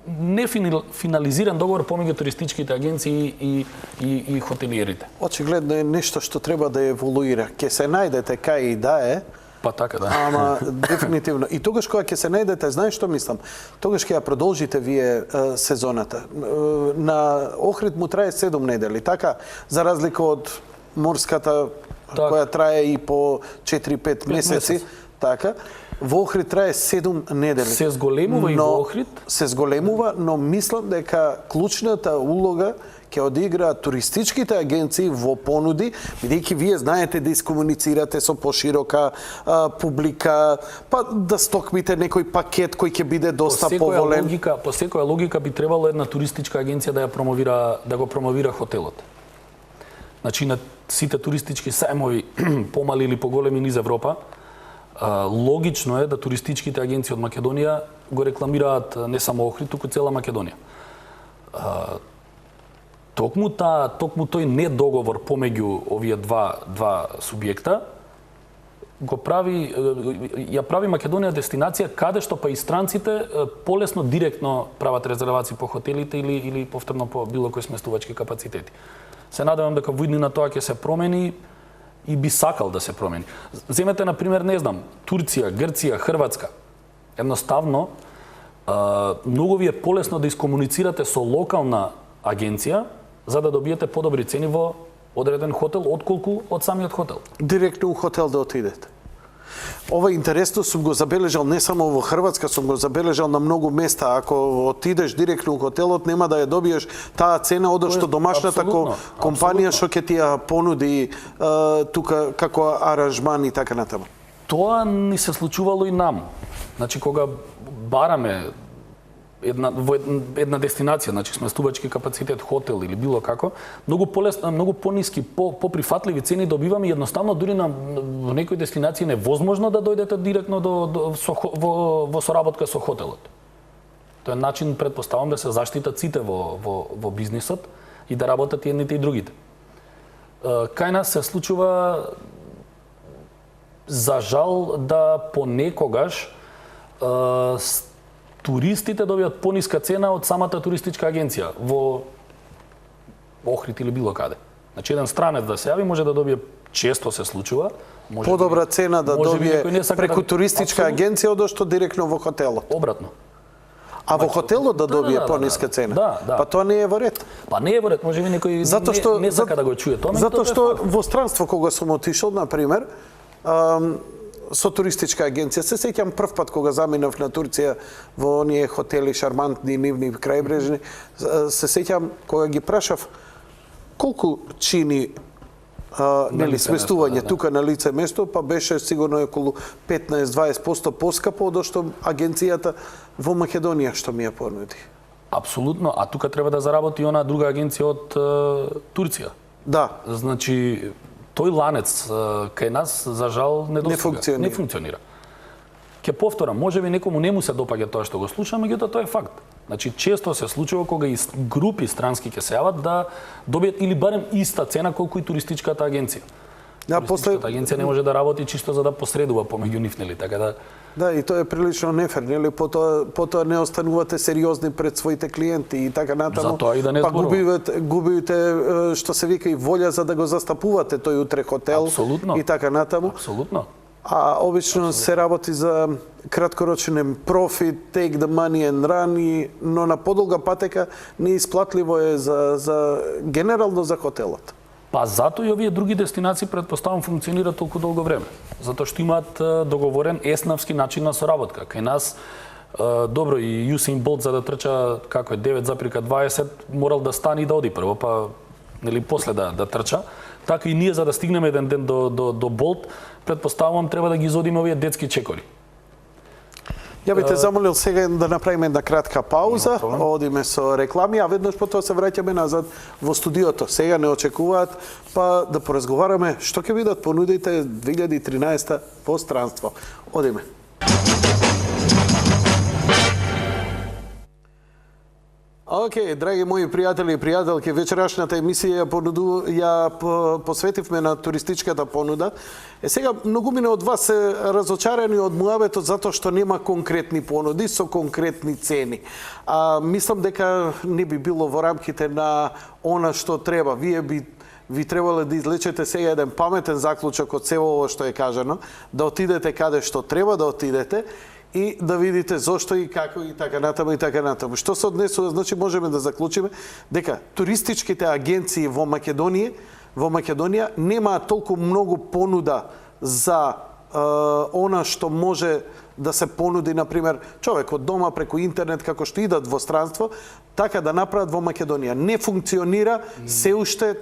не финализиран договор помеѓу туристичките агенции и хотелиерите. Очигледно е нешто што треба да еволуира. Ќе се најдете кај и да е, Па така да. ама дефинитивно. И тогаш кога ќе се најдете, знаеш што мислам? Тогаш ќе ја продолжите вие сезоната. На Охрид му трае 7 недели, така? За разлика од морската која трае и по 4-5 месеци, така? Во Охрид трае 7 недели. Се зголемува и во Охрид? Се зголемува, но мислам дека клучната улога ќе одиграат туристичките агенции во понуди, бидејќи вие знаете да искомуницирате со поширока публика, па да стокмите некој пакет кој ќе биде доста поволен. По секоја логика би требало една туристичка агенција да го промовира хотелот. Значи на сите туристички сајмови, помали или поголеми низ Европа, логично е да туристичките агенции од Македонија го рекламираат не само Охрид, туку цела Македонија. Токму тој недоговор помеѓу овие два субјекта ја прави Македонија дестинација каде што па и странците полесно директно прават резервации по хотелите или повторно по било кој сместувачки капацитети. Се надевам дека во иднина тоа ќе се промени и би сакал да се промени. Земете на пример, не знам, Турција, Грција, Хрватска. Едноставно многу ви е полесно да искомуницирате со локална агенција за да добиете подобри цени во одреден хотел отколку од самиот хотел. Директно у хотел да отидете. Ова интересно сум го забележал не само во Хрватска, сум го забележал на многу места. Ако отидеш директно у хотелот, нема да ја добиеш таа цена од што домашната компанија што ќе ти ја понуди тука како аранжман и така натаму. Тоа ни се случувало и нам. Значи кога бараме една дестинација, значи сместувачки капацитет, хотел или било како, многу полесно, многу пониски, поприфатливи цени добиваме и едноставно дури на некои дестинации невозможно да дојдете директно во соработка со хотелот. Тоа е начин, предпоставам, да се заштитат сите во бизнисот и да работат и едните и другите. Кај нас се случува, за жал, да понекогаш туристите добијат пониска цена од самата туристичка агенција во Охрид или било каде. Значи, еден странец да се јави може да добие, често се случува, Подобра цена да добие преку туристичка Апсолутно. агенција одошто директно во хотелот. Обратно. А во хотелот да добие пониска цена? Да. Па тоа не е во ред. Па не е во ред, може би некој не сака да го чуе тоа. Затоа што во странство кога сум отишол, на пример, со туристичка агенција, се сеќам прв пат кога заминав на Турција во оние хотели шармантни, нивни, крајбрежни, се сеќам кога ги прашав колку чини сместување тука на лице место, па беше сигурно околу 15-20% поскапо од што агенцијата во Македонија што ми ја понуди. Апсолутно, а тука треба да заработи она друга агенција од Турција. Да. Значи, тој ланец кај нас, за жал, не функционира. Ќе повторам, може би некому не му се допаѓа тоа што го слушам, меѓутоа тоа е факт. Значи, често се случува кога и групи странски ќе се јават да добијат или барем иста цена колку и туристичката агенција. Да, туристичката агенција не може да работи чисто за да посредува помеѓу нив, нели, така да. Да, и тоа е прилично нефер, нели? Потоа не останувате сериозни пред своите клиенти и така натаму. Затоа и да не губите што се вика и волја за да го застапувате тој утре хотел. Апсолутно. И така натаму. Апсолутно. А обично се работи за краткорочен профит, take the money and run, но на подолга патека неисплатливо е за генерално за хотелот. Па затоа и овие други дестинации предпоставам функционираат толку долго време, затоа што имаат договорен еснавски начин на соработка. Кај нас добро и Usain Bolt за да трча како е 9,20 морал да стане и да оди прво, па нели после да трча. Така и ние за да стигнеме еден ден до Болт, предпоставувам треба да ги изодиме овие детски чекори. Ја би те замолил сега да направиме една кратка пауза, одиме со реклами, а веднаш потоа се враќаме назад во студиото. Сега не очекуваат, па да поразговараме што ќе бидат понудите 2013 во странство. Одиме. Океј, драги мои пријатели и пријателки, вечерашната емисија ја посветивме на туристичката понуда. Сега, многумина од вас се разочарани од муабетот затоа што нема конкретни понуди со конкретни цени. Мислам дека не би било во рамките на она што треба. Вие ви требале да излечете сега еден паметен заклучок од сево ово што е кажано, да отидете каде што треба да отидете, и да видите зошто и како и така натаму и така натаму. Што се однесува, значи можеме да заклучиме дека туристичките агенции во Македонија немаат толку многу понуда за она што може да се понуди, например, човек од дома преку интернет како што идат во странство, така да направат во Македонија. Не функционира се уште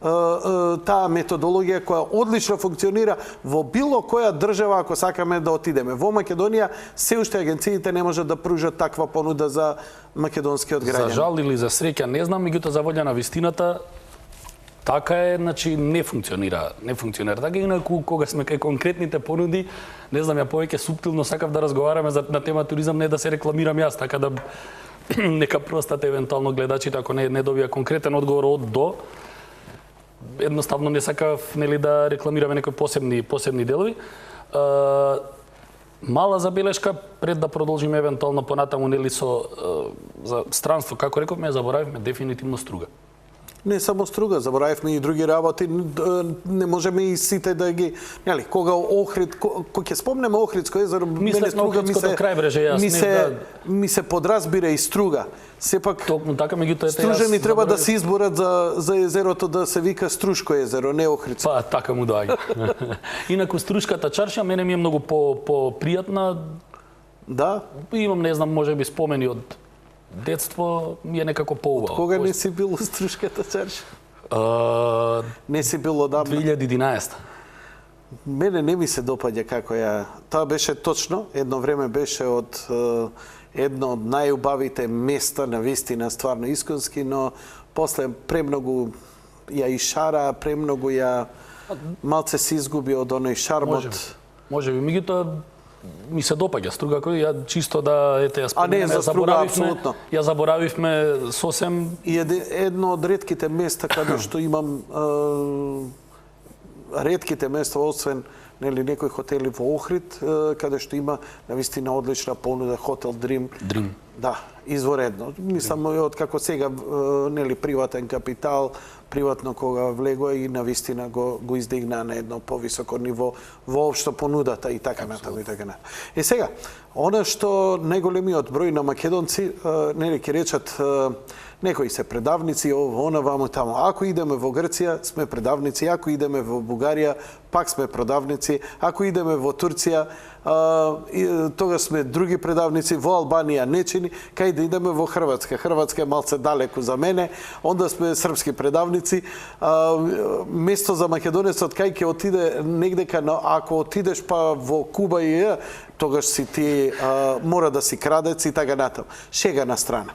таа методологија која одлично функционира во било која држава ако сакаме да отидеме. Во Македонија се уште агенциите не можат да пружат таква понуда за македонскиот граѓани. За жал или за среќа, не знам, меѓутоа за волја на вистината така е, значи не функционира. Така инаку кога сме кај конкретните понуди, не знам, ја повеќе суптилно сакав да разговараме на тема туризам, не да се рекламирам јас, така да нека простате евентуално гледачите ако не добија конкретен одговор од до. Едноставно не сакав нели да рекламираме некои посебни делови. Мала забелешка пред да продолжиме евентуално понатаму нели со за странство, како рековме, заборавивме дефинитивно Струга. Не само Струга, заборавивме и други работи, не можеме и сите да ги, нели, кога Охрид, кога ќе спомнеме Охридско езеро, мене Струга ми се подразбира и Струга. Сепак токму така, меѓутоа Стружани треба да се изборат за езерото да се вика Струшко езеро, не Охридско. Па така му доаѓа. Инаку Струшката чарша мене ми е многу попријатна. Да. Имам, не знам, можеби спомени од детство, ми е некако поубаво. Кога не си бил у Струшката чарша? Не си бил одамна? 2011. Мене не ми се допаѓа како ја. Тоа беше точно, едно време беше од едно од најубавите места на вистина, стварно исконски, но после премногу ја ишара, премногу ја малце се изгуби од оној шармот. Може би, меѓутоа ми се допаѓа струга кој ја чисто да ете ја А не, споменеме, за струга, апсолутно. ја заборавивме сосем. И едно од ретките места каде што имам ретките места, освен нели некои хотели во Охрид, каде што има навистина одлична понуда, хотел Дрим. Да, изворедно. Мислам од како сега нели приватен капитал, приватно кога влегува и навистина го издигна на едно повисоко ниво воопшто понудата и така натаму и така натаму. И сега, она што најголемиот број на македонци нели ќе речат некои се предавници, она ваму таму. Ако идеме во Грција, сме предавници. Ако идеме во Бугарија, пак сме предавници. Ако идеме во Турција, тогаш сме други предавници. Во Албанија нечини. Кај да идеме во Хрватска. Хрватска е малце далеку за мене. Онда сме српски предавници. Место за македонецот кај ќе отиде негдека, ако отидеш па во Куба и тогаш си ти мора да си крадец и така натаму. Шега на страна.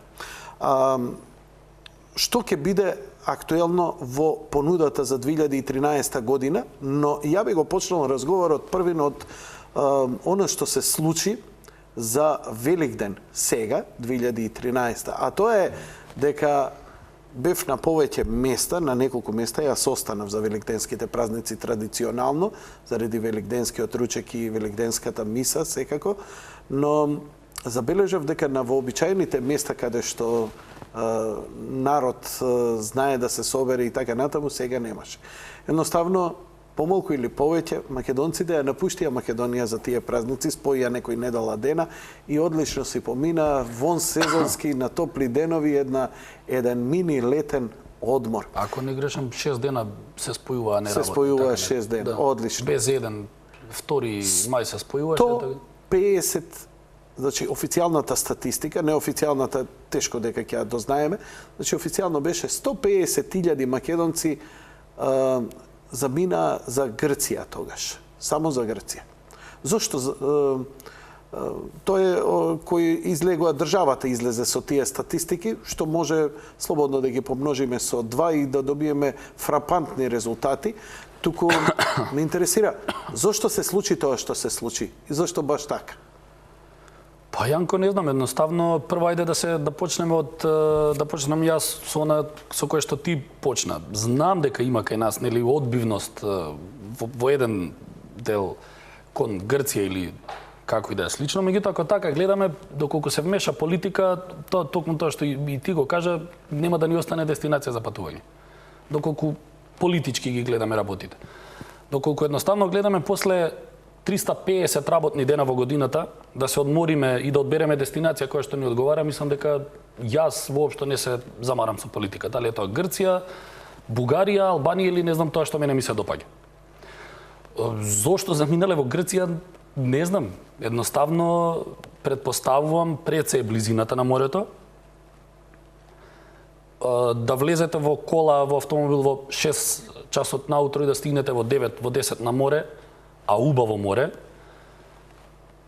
Што ќе биде актуелно во понудата за 2013 година, но ја би го почнал разговорот првин од она што се случи за Великден сега, 2013. А тоа е дека бев на повеќе места, на неколку места, јас останав за великденските празници традиционално, заради великденскиот ручек и великденската миса секако, но забележав дека на вообичаените места каде што народ знае да се собере и така натаму, сега немаше. Едноставно, помалку или повеќе, македонците ја напуштија Македонија за тие празници, споија некој недела дена и одлично си помина вон сезонски на топли денови еден мини летен одмор. Ако не грешам, 6 дена се спојува, а не се работи. спојува 6 дена, Да. одлично. Без еден, 2 мај се спојуваше. 150, значи официјалната статистика, неофицијалната тешко дека ќе ја дознаеме, значи официјално беше 150.000 македонци замина за Грција тогаш, само за Грција. Зошто? Тоа е кој излегува државата излезе со тие статистики, што може слободно да ги помножиме со 2 и да добиеме фрапантни резултати. Туку ме интересира зошто се случи тоа што се случи и зошто баш така? Па Јанко, не знам, едноставно прво ајде да почнеме од да почнам јас со она со кое што ти почна. Знам дека има кај нас нели одбивност во еден дел кон Грција или како и да е слично, меѓутоа ако така гледаме, доколку се вмеша политика, токму тоа што и ти го кажа, нема да ни остане дестинација за патување. Доколку политички ги гледаме работите. Доколку едноставно гледаме после 350 работни дена во годината, да се одмориме и да одбереме дестинација која што ни одговара, мислам дека јас воопшто не се замарам со политика. Дали е тоа Грција, Бугарија, Албанија или не знам тоа што мене ми се допаѓа. Зошто заминале во Грција, не знам. Едноставно, предпоставувам, пред се е близината на морето, да влезете во кола, во автомобил во 6 часот наутро и да стигнете во 9, во 10 на море, а убаво море,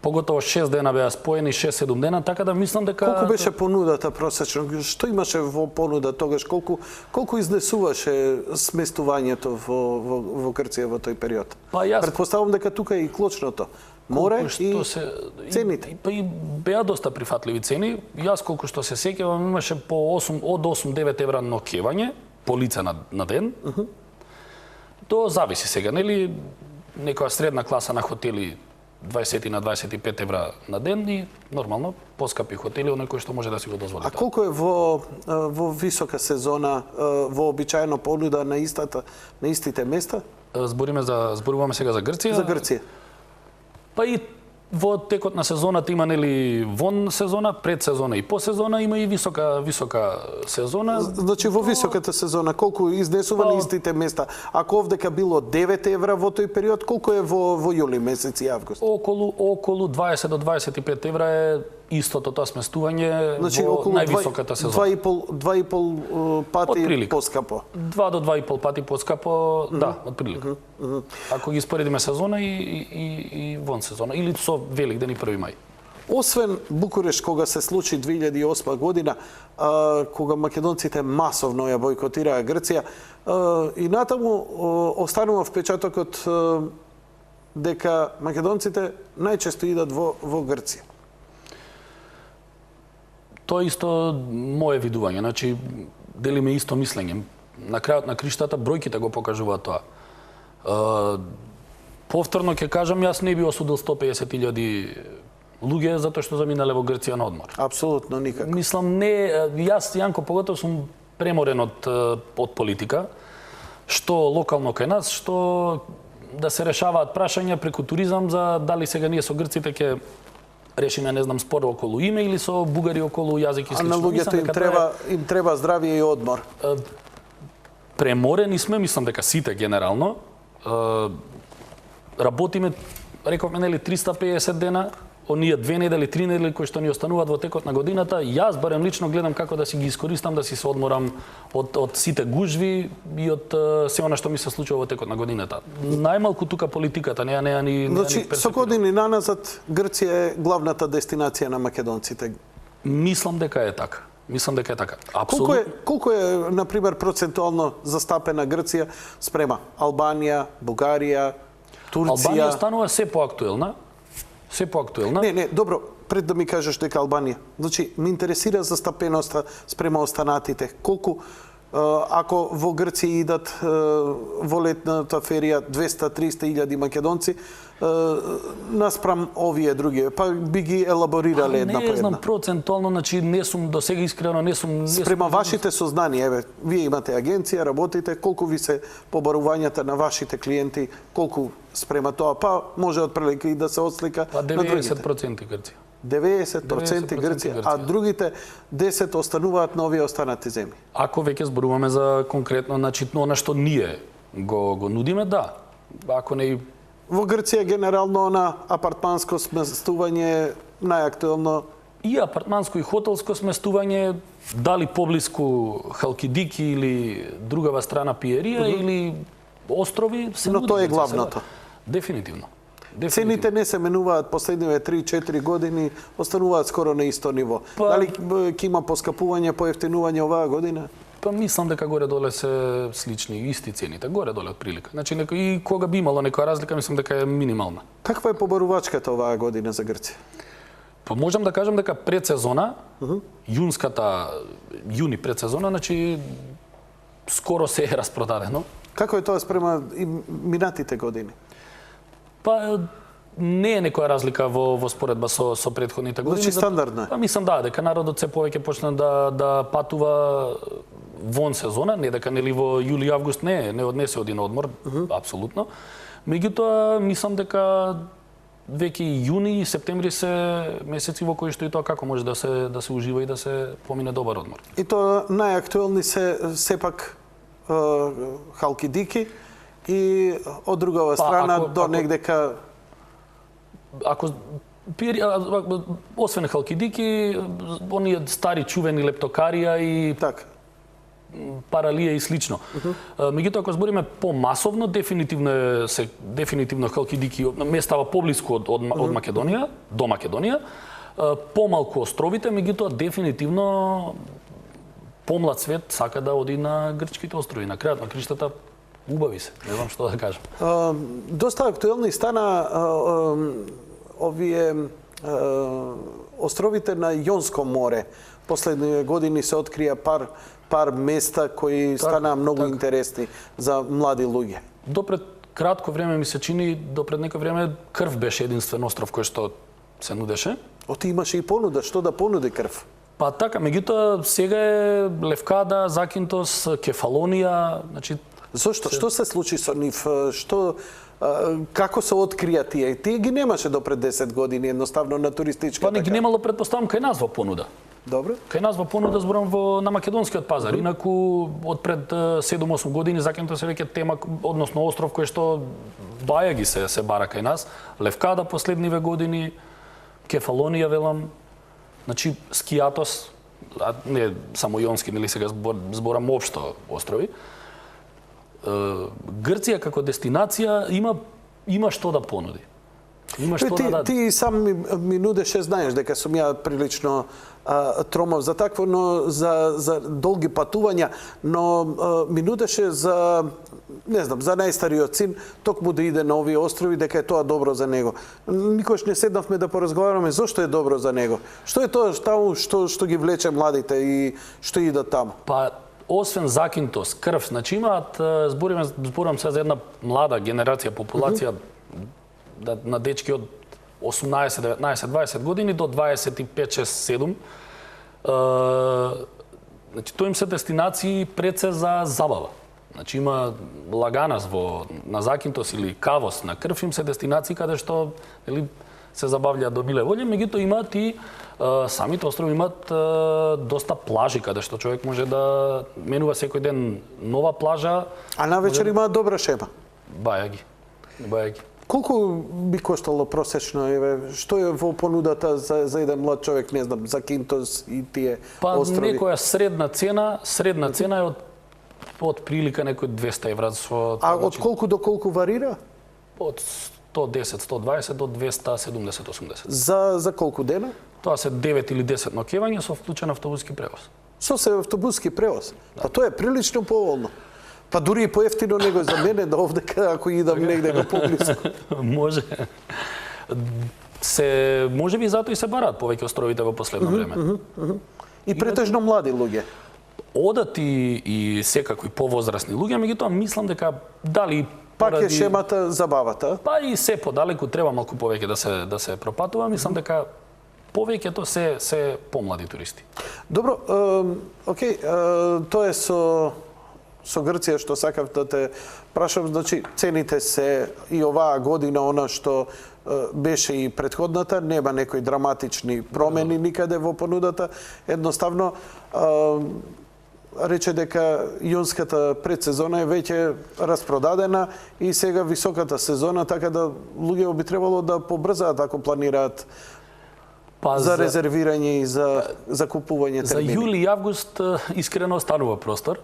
поготово 6 дена беа споени, 6-7 дена, така да мислам дека... Колку беше понудата просечно? Што имаше во понуда тогаш? Колку изнесуваше сместувањето во Грција во тој период? Па јас... Предпоставувам дека тука е и клучното. Море и цените. Па и беа доста прифатливи цени. Јас колку што се сеќавам имаше по 8-9 евра ноќевање по лице на ден. То зависи сега, нели? Некоја средна класа на хотели 20 на 25 евра на ден и нормално поскапи хотели, оној кој што може да си го дозволи. А колку е во висока сезона, во обичаено понуда на истите места? Зборуваме сега за Грција. За Грција. Па и во текот на сезоната има нели вон сезона, пред сезона и по сезона, има и висока сезона. Значи во високата сезона колку изнесува на истите места? Ако овдека било 9 евра во тој период, колку е во јули месец и август? Околу 20 до 25 евра е истото тоа сместување, значи, во највисоката сезона. 2,5 пати поскапо. 2 до 2,5 пати поскапо, да, отприлика. Ако ги споредиме сезона и вон сезона, или со Великден и 1 мај. Освен Букуреш, кога се случи 2008 година, кога македонците масовно ја бойкотираа Грција, и натаму останува впечатокот дека македонците најчесто идат во Грција? Тоа е исто мое видување, значи делиме исто мислење. На крајот на криштата бројките го покажуваат тоа. Повторно ќе кажам, јас не би осудил 150.000 луѓе затоа што заминале во Грција на одмор. Апсолутно никако. Мислам, не, јас, Јанко, поготово сум преморен од политика, што локално кај нас, што да се решаваат прашања преку туризам за дали сега ние со грците ќе решиме, не знам, спор околу име или со бугари околу јазик и слично. А на луѓето им треба здравје и одмор. Преморени сме, мислам дека сите генерално. Работиме, рековме, нели, 350 дена, оние 2 недели, 3 недели кои што ни остануваат во текот на годината. Јас барем лично гледам како да си ги искористам, да си се одморам од сите гужви и од се она што ми се случува во текот на годината. Најмалку тука политиката, неа ни Значи, со години наназад Грција е главната дестинација на македонците. Мислам дека е така. Апсолутно. Колку е, на пример, процентуално застапена Грција спрема Албанија, Бугарија, Турција? Албанија станува се поактуелна. Не, добро, пред да ми кажеш дека Албанија. Значи, ме интересира застапеноста спрема останатите. Колку, ако во Грција идат во летната ферија 200-300 македонци, наспрам овие други, па би ги елаборирале една по една. Не знам процентуално, значи не сум до сега искрено, не сум... Спрема вашите сознанија, еве, вие имате агенција, работите, колку ви се побарувањата на вашите клиенти, колку спрема тоа, па може отприлика и да се отслика на другите. 90% Грција. 90% Грција, а другите 10 остануваат на овие останати земји. Ако веќе зборуваме за конкретно, значи, она што ние го нудиме, да. Ако не... Во Грција генерално на апартманско сместување најактуелно. И апартманско и хотелско сместување, дали поблиску Халкидики или другава страна Пиерија или острови, се Но нуди. тоа е главното. Дефинитивно. Цените не се менуваат последниве 3-4 години, остануваат скоро на исто ниво. Дали ќе има поскапување, поевтинување оваа година? Па мислам дека горе-доле се слични, исти цените, горе-доле отприлика. Значи, и кога би имало некоја разлика, мислам дека е минимална. Каква е побарувачката оваа година за Грција? Па можам да кажам дека предсезона, јуни предсезона, значи скоро се е распродадено. Како е тоа спрема и минатите години? Па не е некоја разлика во споредба со претходните години. Значи стандардно е? Па мислам дека народот се повеќе почна да патува вон сезона, не дека нели во јули август не однесе один одмор, апсолутно. Меѓутоа мислам дека веќе и јуни и септември се месеци во кои што и тоа како може да се ужива и да се помине добар одмор. И тоа најактуелни се сепак Халкидики и од другава страна до негдека... Ако освен Халкидики, оние стари чувени Лептокарија и така, Паралија и слично. Меѓутоа, ако збориме помасовно, дефинитивно Халкидики ме става поблиску од Македонија, до Македонија, помалку островите, меѓутоа дефинитивно помлад свет сака да оди на грчките острови. На крајот на криштата убави се, не знам што да кажам. Доста актуелни стана овие островите на Јонско море. Последни години се открија пар места кои станаа многу интересни за млади луѓе. Допред кратко време ми се чини, допред некој време Крв беше единствен остров кој што се нудеше. Оти имаше и понуда, што да понуди Крв? Па така, меѓутоа сега е Левкада, Закинтос, Кефалонија, значи Зошто? Што се случи со нив? Како се открија тие? Тие ги немаше до пред 10 години, едноставно на туристичка. Па не ги немало, предпоставам, кај нас во понуда. Добро. Кај нас во понуда зборам на македонскиот пазар. Инаку од пред 7-8 години Закинтос е веќе тема, односно остров кој што баја ги се бара кај нас. Левкада последниве години, Кефалонија велам, значи Скијатос, не само Јонски, нели сега зборам општо острови. Грција како дестинација има што да понуди. Имаш што да даде. Ти сам ми нудеше, знаеш дека сум ја прилично тромав за такво, но за долги патувања, но ми нудеше за, не знам, за најстариот син, токму да иде на овие острови, дека е тоа добро за него. Никош не седнавме да поразговараме зошто е добро за него. Што е тоа таму што ги влече младите и што идат таму? Па, освен закинтост, крв, значи имаат, зборувам се за една млада генерација, популација, на дечки од 18, 19, 20 години до 25, 6, 7. Значи, тоа им се дестинации пред се за забава. Значи, има Лаганас на Закинтос или Кавос на крв, им се дестинации каде што се забавлjaат до миле волје, меѓутоа имаат и самите острови имаат доста плажи каде што човек може да менува секој ден нова плажа. А навечер имаат добра шема. Бајаги. Колку би коштало просечно, што е во понудата за еден млад човек, не знам, за Кинтос и тие острови? Некоја средна цена е од прилика некој 200 евра. А од колку до колку варира? Од 110, 120 до 270, 80. За колку дена? Тоа се 9 или 10 ноќевања со вклучен автобуски превоз. Со автобуски превоз? Па тоа е прилично поволно. Па дури и поевтино него за мене да овдека ако идам негде на поблиску. Може. Може би затоа и се бараат повеќе островите во последно време. И претежно млади луѓе. Одат и секакви повозрасни луѓе, меѓутоа мислам дека дали пак е шемата забавата. Па и се подалеку треба малку повеќе да се пропатува, мислам дека повеќето се помлади туристи. Добро, окей, тоа е со Грција што сакав да те прашам, значи цените се и оваа година она што беше и претходната, нема некои драматични промени никаде во понудата, едноставно рече дека јунската предсезона е веќе распродадена и сега високата сезона, така да луѓе би требало да побрзаат ако планираат за резервирање и за купување термини. За јули и август искрено останува простор.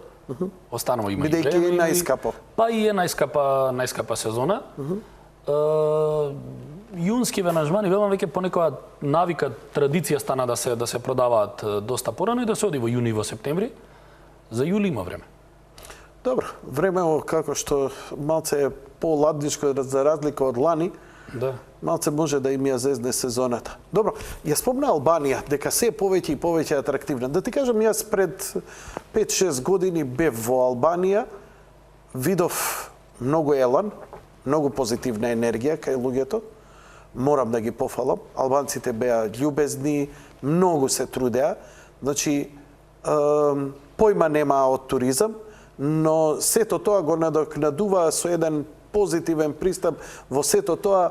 Останува има бидејќи е најскапо. Па и е најскапа сезона. Јунски венажмани велам веќе по некоја навика, традиција стана да се продаваат доста порано и да се оди во јуни и во септември. За јули има време. Добро, време како што малце е поладничко за разлика од лани. Да. Малце може да им ја зезне сезоната. Добро, ја спомна Албанија, дека се повеќе и повеќе атрактивна. Да ти кажам, јас пред 5-6 години бев во Албанија, видов многу елан, многу позитивна енергија кај луѓето. Морам да ги пофалам. Албанците беа љубезни, многу се трудеа. Значи, појма немаа од туризам, но сето тоа го надокнадува со еден позитивен пристап во сето тоа,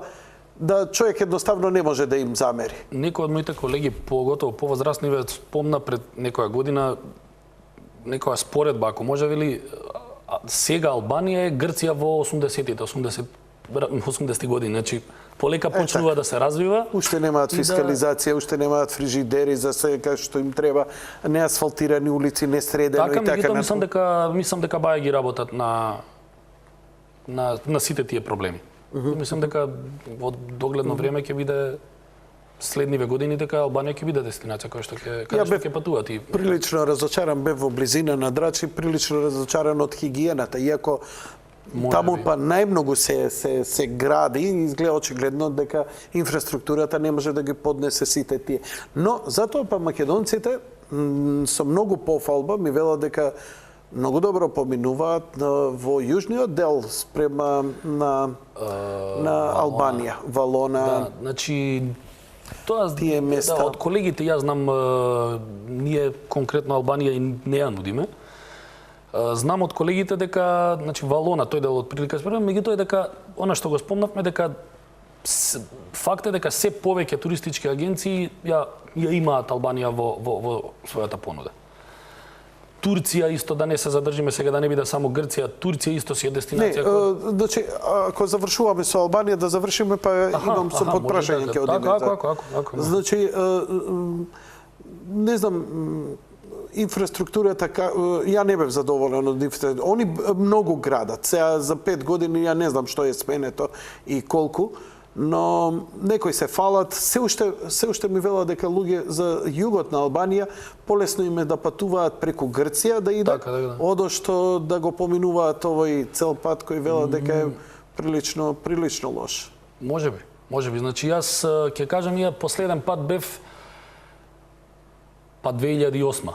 да човек едноставно не може да им замери. Некој од моите колеги, поготово повозрасни, спомна пред некоја година некоја споредба, ако може вели, сега Албанија е Грција во 80-тите, 80 години, значи полека почнува да се развива. Уште немаат фискализација, уште немаат фрижидери за се кај што им треба, не асфалтирани улици, не средено и така натаму. Мислам дека баја ги работат на сите тие проблеми. Мислам дека во догледно време ќе биде следниве години дека Албанија ќе биде дестинација која што ќе патуваат и прилично разочаран бев во близина на Драчи, прилично разочаран од хигиената, иако таму па најмногу се гради и изгледа очигледно дека инфраструктурата не може да ги поднесе сите тие. Но затоа па македонците со многу пофалба ми велат дека многу добро поминуваат во јужниот дел спрема на Албанија, Валона. Да, значи тоа тие места. Да, од колегите јас знам, ние конкретно Албанија и не ја нудиме. Знам од колегите дека, значи Валона, тој дел од прилика спрема, меѓутоа дека она што го спомнавме дека факт е дека се повеќе туристички агенции ја имаат Албанија во својата понуда. Турција исто, да не се задржиме сега, да не биде само Грција, Турција исто си е дестинација. Не, значи, ако завршуваме со Албанија, да завршиме, па имам со подпрашање ќе одиме. Ако. Значи, не знам, инфраструктурата, ја не бев задоволен од инфраструктурата. Они многу градат. Сега за 5 години ја не знам што е сменето и колку. но некои се фалат, се уште ми велат дека луѓе за југот на Албанија полесно им е да патуваат преку Грција да идат, Така. одошто да го поминуваат овој цел пат кој велат дека е прилично лош. Може би. Значи јас ќе кажам, ја последен пат бев 2008,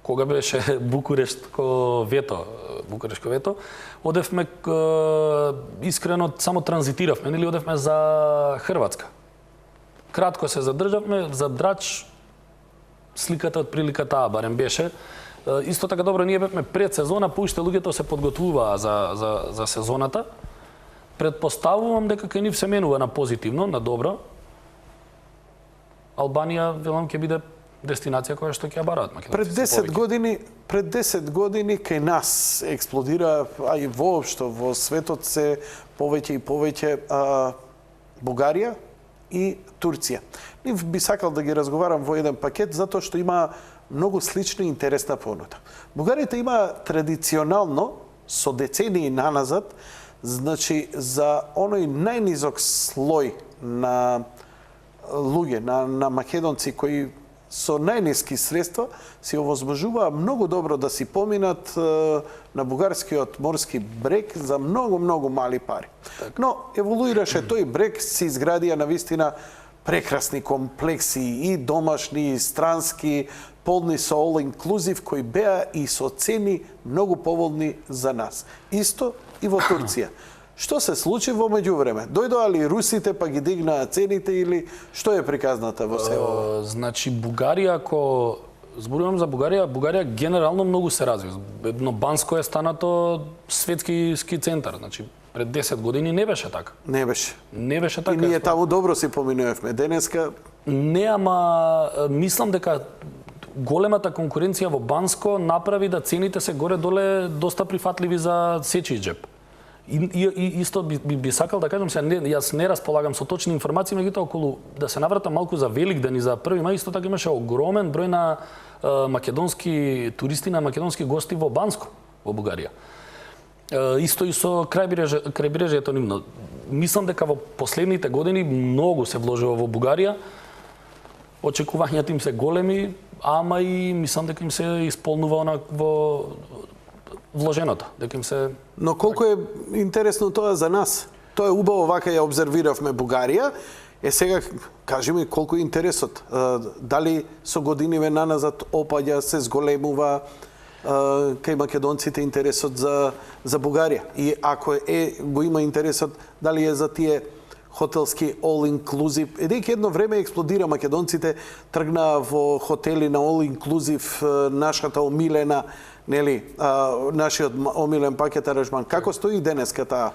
кога беше Букурештко вето, одевме искрено само транзитиравме, нели одевме за Хрватска. Кратко се задржавме, за Драч сликата од прилика таа барем беше. Исто така добро, ние бевме пред сезона, поуште луѓето се подготвуваа за сезоната. Предпоставувам дека кај нив се менува на позитивно, на добро. Албанија, велам, ќе биде дестинација која што ќе ја бараат македонците. Пред 10 години кај нас експлодира, а и воопшто во светот се повеќе и повеќе Бугарија и Турција. Нив би сакал да ги разговарам во еден пакет затоа што има многу слична и интересна понуда. Бугарите има традиционално со децении наназад, значи за оној најнизок слој на луѓе, на македонци кои со најниски средства се овозможува многу добро да си поминат на бугарскиот морски брег за многу мали пари. Но еволуираше тој брег, се изградија навистина прекрасни комплекси и домашни и странски, полни со all inclusive кои беа и со цени многу поволни за нас. Исто и во Турција. Што се случи во меѓувреме? Дојдоа ли русите па ги дигнаа цените или што е приказната во се ова? Значи Бугарија, ако зборувам за Бугарија генерално многу се разви. Едно Банско е станато светски ски центар. Значи пред 10 години не беше така. Не беше така. И ние таму добро си поминувавме. Денеска не, ама мислам дека големата конкуренција во Банско направи да цените се горе-доле доста прифатливи за сечи џеп. И исто би сакал да кажам, јас не располагам со точни информации, меѓутоа околу да се навратам малку за Великден и за 1 мај, исто така имаше огромен број на македонски туристи, на македонски гости во Банско, во Бугарија. Исто и со крајбрежјето нивно. Мислам дека во последните години многу се вложува во Бугарија. Очекувањата им се големи, ама и мислам дека им се исполнува во вложеното, дека им се... Но колку е интересно тоа за нас? Тоа е убаво, вака ја обзервиравме Бугарија. Сега кажи ми колку е интересот. Дали со годиниве наназад опаѓа, се зголемува кај македонците интересот за Бугарија? И ако го има интересот, дали е за тие хотелски all inclusive? Едејќи едно време експлодира, македонците тргнаа во хотели на all inclusive, нашата омилена, нели, нашиот омилен пакет аранжман. Како стои денеска таа?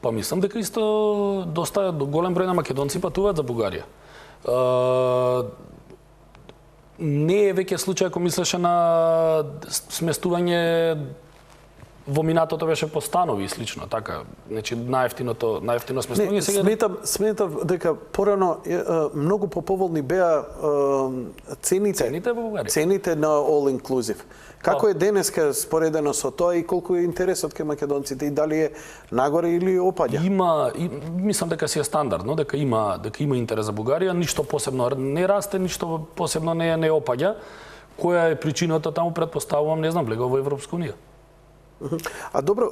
Па мислам дека исто доста голем број на македонци патуваат за Бугарија. Не е веќе случај ако мислеше на сместување во минатото беше по станови и слично, така. Значи најефтино сместување сега. Сметам дека порано многу поповолни беа цените во Бугарија. Цените на all inclusive. Како е денеска споредено со тоа и колку е интересот кај македонците и дали е нагоре или опаѓа? Мислам дека си е стандардно, дека има интерес за Бугарија, ништо посебно не расте, ништо посебно не опаѓа. Која е причината таму, претпоставувам, не знам, влегува во Европска унија. А добро,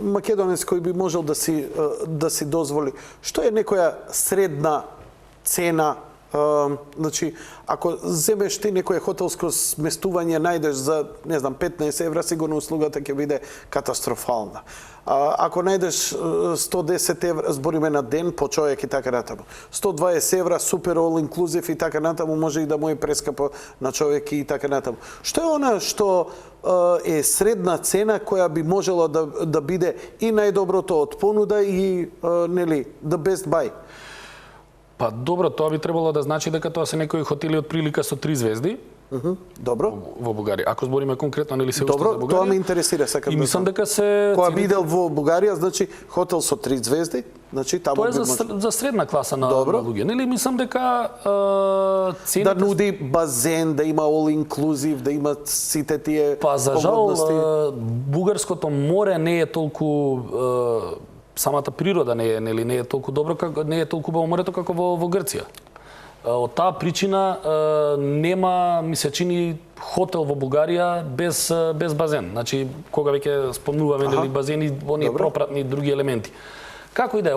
македонец кој би можел да си дозволи, што е некоја средна цена? Значи, ако земеш ти некое хотелско сместување, најдеш за, не знам, 15 евра, сигурно услугата ќе биде катастрофална. Ако најдеш 110 евра, збориме на ден по човек и така натаму. 120 евра, супер all inclusive и така натаму, може и да му е прескапо на човек и така натаму. Што е она што е средна цена која би можела да биде и најдоброто од понуда и, нели, the best buy? Па добро, тоа би требало да значи дека тоа се некои хотели од прилика со 3 звезди. Добро. Во Бугарија. Ако збориме конкретно, нели се уште за Бугарија. Добро, тоа ме интересира, сакам да. И мислам дека се Кога бидел во Бугарија, значи хотел со 3 звезди, значи таму тоа е за средна класа на луѓе. Нели мислам дека цените да нуди базен, да има all inclusive, да има сите тие Па за жал бугарското море не е толку самата природа не е толку добро не е толку убаво морето како во Грција. Од таа причина нема, ми се чини, хотел во Бугарија без базен. Значи, кога веќе спомнуваме нели базени, оние пропратни други елементи. Како и да е,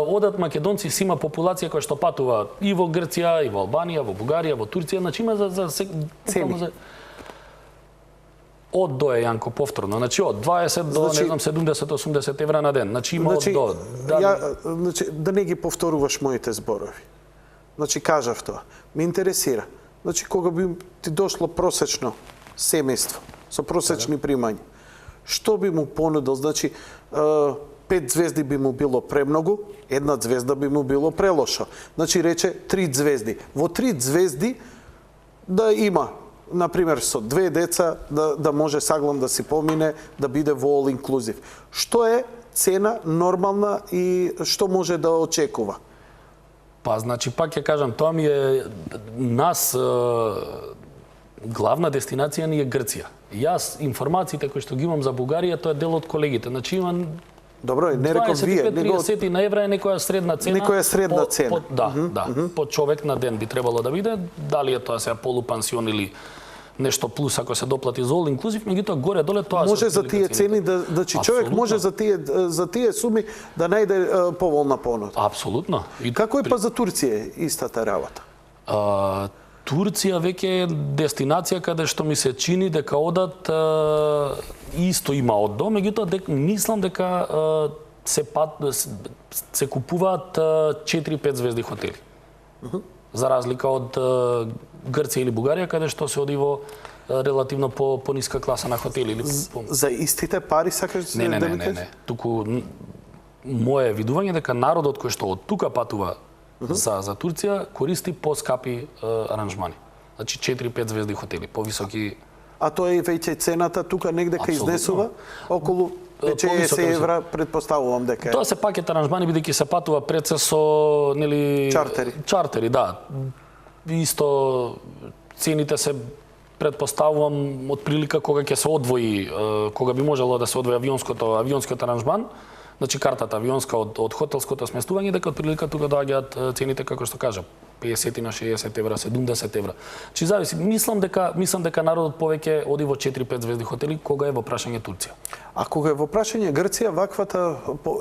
одат македонци, си има популација која што патува и во Грција, и во Албанија, во Бугарија, во Турција, значи има за цени. Од до е, Јанко, повторно. Значи, од 20 до, не знам, 70-80 евра на ден. Значи, има од до. Значи, да не ги повторуваш моите зборови. Значи, кажав тоа. Ме интересира. Значи, кога би ти дошло просечно семејство, со просечни примања, што би му понудил? Значи, 5 звезди би му било премногу, 1 звезда би му било прелошо. Значи, рече 3 звезди. Во 3 звезди да има, например, со 2 деца, да може Саглам да си помине, да биде во all inclusive. Што е цена нормална и што може да очекува? Па, значи, пак ќе кажам, тоа ми е главна дестинација ни е Грција. Јас информациите кои што ги имам за Бугарија, тоа е дел од колегите. Значи, имам добро, не реков вие, 25-30 на евра е некоја средна цена. Некоја средна цена. По човек на ден би требало да биде, дали е тоа сега полупансион или нешто плюс ако се доплати за all inclusive, меѓутоа горе доле тоа може за тие цени значи човек може за тие суми да најде поволна понуда. Апсолутно. И како е па за Турција истата работа? Турција веќе е дестинација каде што ми се чини дека одат исто има од до, меѓутоа мислам дека се купуваат 4-5 звезди хотели. За разлика од Грција или Бугарија, каде што се оди во релативно по ниска класа на хотели. За истите пари сакаш да ми кажеш? Не. Туку моје видување дека народот кој што од тука патува за Турција користи поскапи аранжмани. Значи 4-5 звезди хотели, повисоки. А тоа е веќе цената тука негде кај изнесува околу веќе 10 евра, предпоставувам дека е. Тоа се пакет аранжмани бидејќи се патува пред се со нели чартери, да. Исто цените се предпоставувам од прилика кога ќе се одвои, кога би можело да се одвои авионскиот аранжман, значи картата авионска од хотелското сместување, дека од прилика тука доаѓаат цените како што кажа 50 на 60 евра, 70 евра. Чи зависи, мислам дека народот повеќе оди во 4-5 звезди хотели кога е во прашање Турција. А кога е во прашање Грција,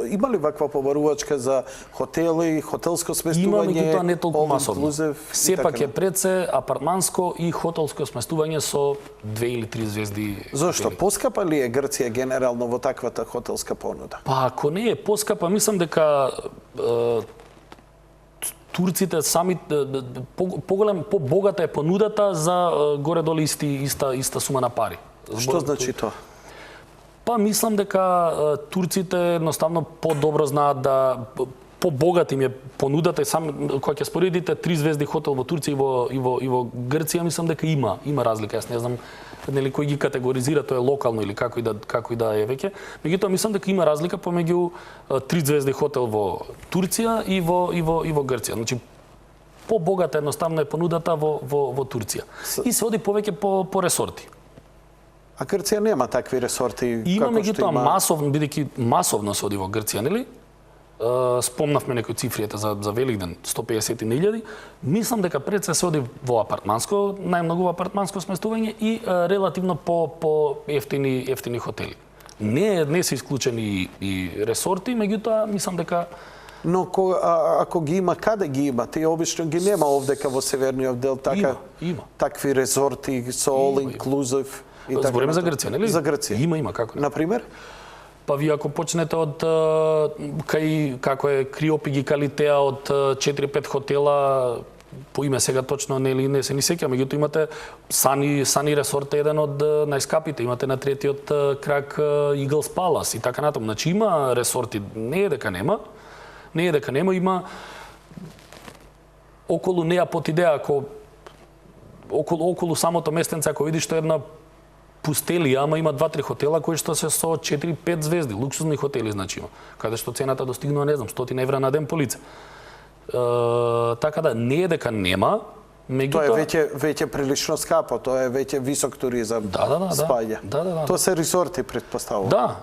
има ли ваква побарувачка за хотели, хотелско сместување? Има, меѓутоа не толку масовно. Сепак е пред се апартманско и хотелско сместување со 2 или 3 звезди. Зошто? Поскапа ли е Грција генерално во таквата хотелска понуда? Па ако не е поскапа, мислам дека турците сами побогата е понудата за горе-долу иста сума на пари. Што значи тоа? Па мислам дека турците едноставно подобро знаат да побогат им е понудата и сам кога ќе споредите 3 звезди хотел во Турција и во Грција, мислам дека има разлика. Јас не знам нели кој ги категоризира, тоа е локално или како и да е веќе. Меѓутоа мислам дека има разлика помеѓу 3 звезди хотел во Турција и во Грција. Значи побогата едноставно е понудата во Турција. И се оди повеќе по ресорти. А Грција нема такви ресорти има, како што има. масовно, бидејќи масовно се оди во Грција, нели? Спомнавме некои цифријата за Великден, 150.000. Мислам дека пред се оди во апартманско, најмногу во апартманско сместување и релативно по ефтини хотели. Не се исклучени и ресорти, меѓутоа мислам дека Но ако ги има, каде ги има? Тие обично ги нема овдека во северниот дел има. Такви резорти со all inclusive и така. Збориме за Грција, нели? За Грција. Има, како не. Например? Па вие ако почнете од како е Криопи Калитеа од 4-5 хотела, по име сега точно не се ни сеќа, меѓутоа имате Сани Ресорт, еден од најскапите, имате на третиот крак Eagles Palace и така натаму. Значи има ресорти, не е дека нема, има околу неа под идеја, ако околу самото местенце, ако видиш што е една пустелија, ама има 2-3 хотела кои што се со 4-5 звезди, луксузни хотели значи, каде што цената достигнува, не знам, 100 евра на ден по лице. Така да не е дека нема, меѓутоа тоа е веќе прилично скапо, тоа е веќе висок туризам. Да. Спаѓа. Да. Тоа се ресорти, претпоставувам. Да.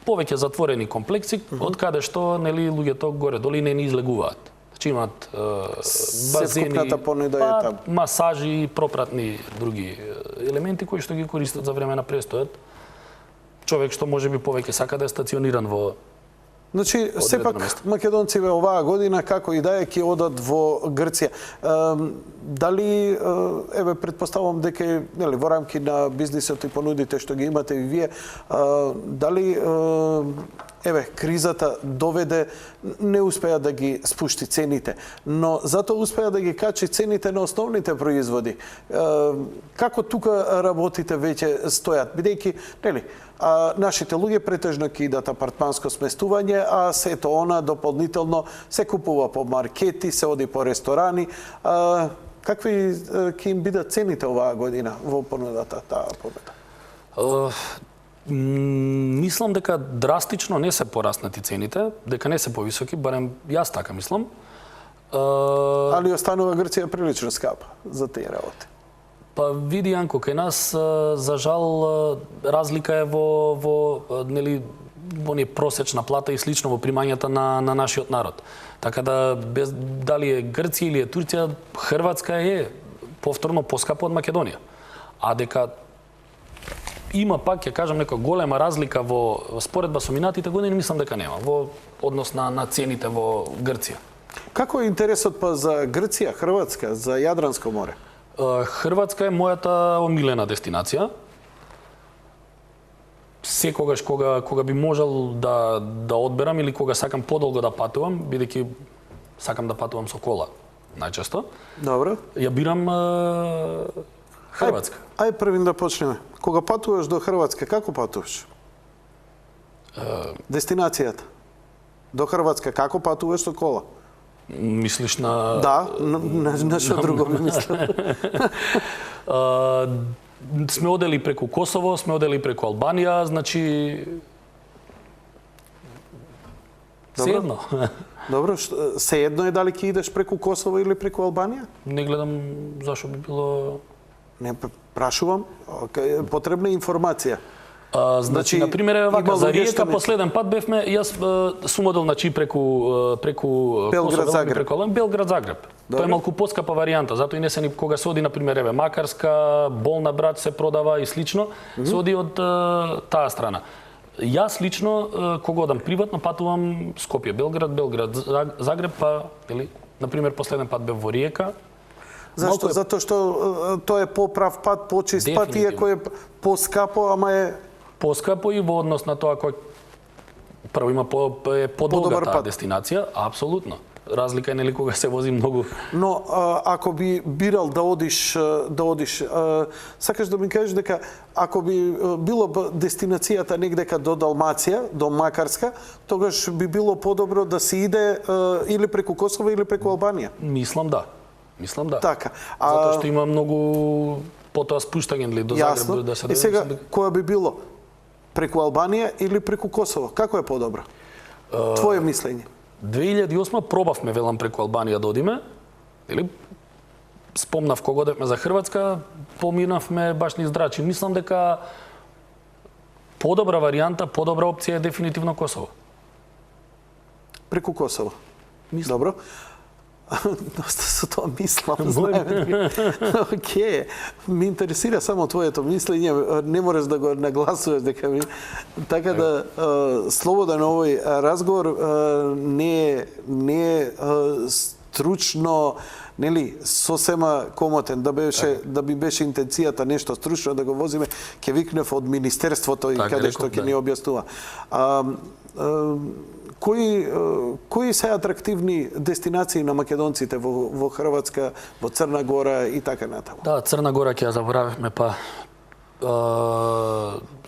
повеќе затворени комплекси, од каде што нели луѓето горе доли не ни излегуваат. Значи имаат базени, Сескупната понуда е таму. масажи и пропратни други елементи кои што ги користат за време на престојот. Човек што можеби повеќе сака да е стациониран во Значи, сепак македонциве оваа година како и да е ќе одат во Грција. Дали еве претпоставувам дека нели во рамки на бизнисот и понудите што ги имате и вие, дали еве кризата доведе, не успеа да ги спушти цените, но затоа успеа да ги качи цените на основните производи. Како тука работите веќе стојат, бидејќи нели нашите луѓе претежно ќе идат апартманско сместување, а сето она дополнително се купува по маркети, се оди по ресторани. Какви ќе им бидат цените оваа година во понудата, таа понуда? Мислам дека драстично не се пораснати цените, дека не се повисоки, барем јас така мислам. Али останува Грција прилично скапа за тие работи? Па види, Јанко, кај нас за жал разлика е во нели во не просечна плата и слично во примањата на нашиот народ. Така да без дали е Грција или е Турција, Хрватска е повторно поскапа од Македонија. А дека има пак, ќе кажам, нека голема разлика во споредба со минатите години, мислам дека нема во однос на цените во Грција. Како е интересот па за Грција, Хрватска, за Јадранско море? Хрватска е мојата омилена дестинација. Секогаш кога би можел да одберам или кога сакам подолго да патувам, бидејќи сакам да патувам со кола најчесто. Добро. Ја бирам Хрватска. Ај првин да почнеме. Кога патуваш до Хрватска, како патуваш? Дестинацијата. До Хрватска, како патуваш со кола? Мислиш на... Да, на што друго ми мислам. Сме одели преку Косово, сме одели преку Албанија, значи... Sejedno. Добро, sejedno е дали ќе идеш преку Косово или преку Албанија? Не гледам зашо би било... Не, прашувам, потребна е информација. Значи, на пример, вака, за Риека последен пат бевме, јас сум одел преку Белград, Загреб. преку Белград, Загреб. Тоа е малку поскапа варијанта, затоа и не се ни кога се оди на пример еве Макарска, Болна Брат се продава и слично, се оди од таа страна. Јас лично кога одам приватно патувам Скопје, Белград, Загреб, па или на пример последен пат бев во Риека. Зашто? Затоа што тоа е поправ пат, почист пат, иако е поскапо, ама е поскапо и во однос на тоа кој прво има подолга таа дестинација, апсолутно. Разлика е нели кога се вози многу. Но ако би бирал да одиш, сакаш да ми кажеш дека ако би било дестинацијата негдека до Далмација, до Макарска, тогаш би било подобро да се иде или преку Косово или преку Албанија. Мислам да. Така. Затоа што има многу потоа спуштање или до Загреб да се И сега која би било? Преку Албанија или преку Косово? Како е подобро? Твое мислење? 2008 пробавме, велам, преку Албанија да одиме. Или спомнав кога одевме за Хрватска, поминавме баш низ Драчи. Мислам дека подобра варијанта, подобра опција е дефинитивно Косово. Преку Косово. Мислам. Добро. Доста со тоа мислам, знаеме. Океј, ми интересира само твоето мислење, не мораш да го нагласуваш дека ми... Така да, слободен овој разговор не е стручно, нели, сосема комотен, да би беше интенцијата нешто стручно да го возиме, ќе викнев од Министерството и каде што ќе ни објаснува. Кои се атрактивни дестинации на македонците во Хрватска, во Црна Гора и така натаму? Да, Црна Гора ќе ја заборавивме, па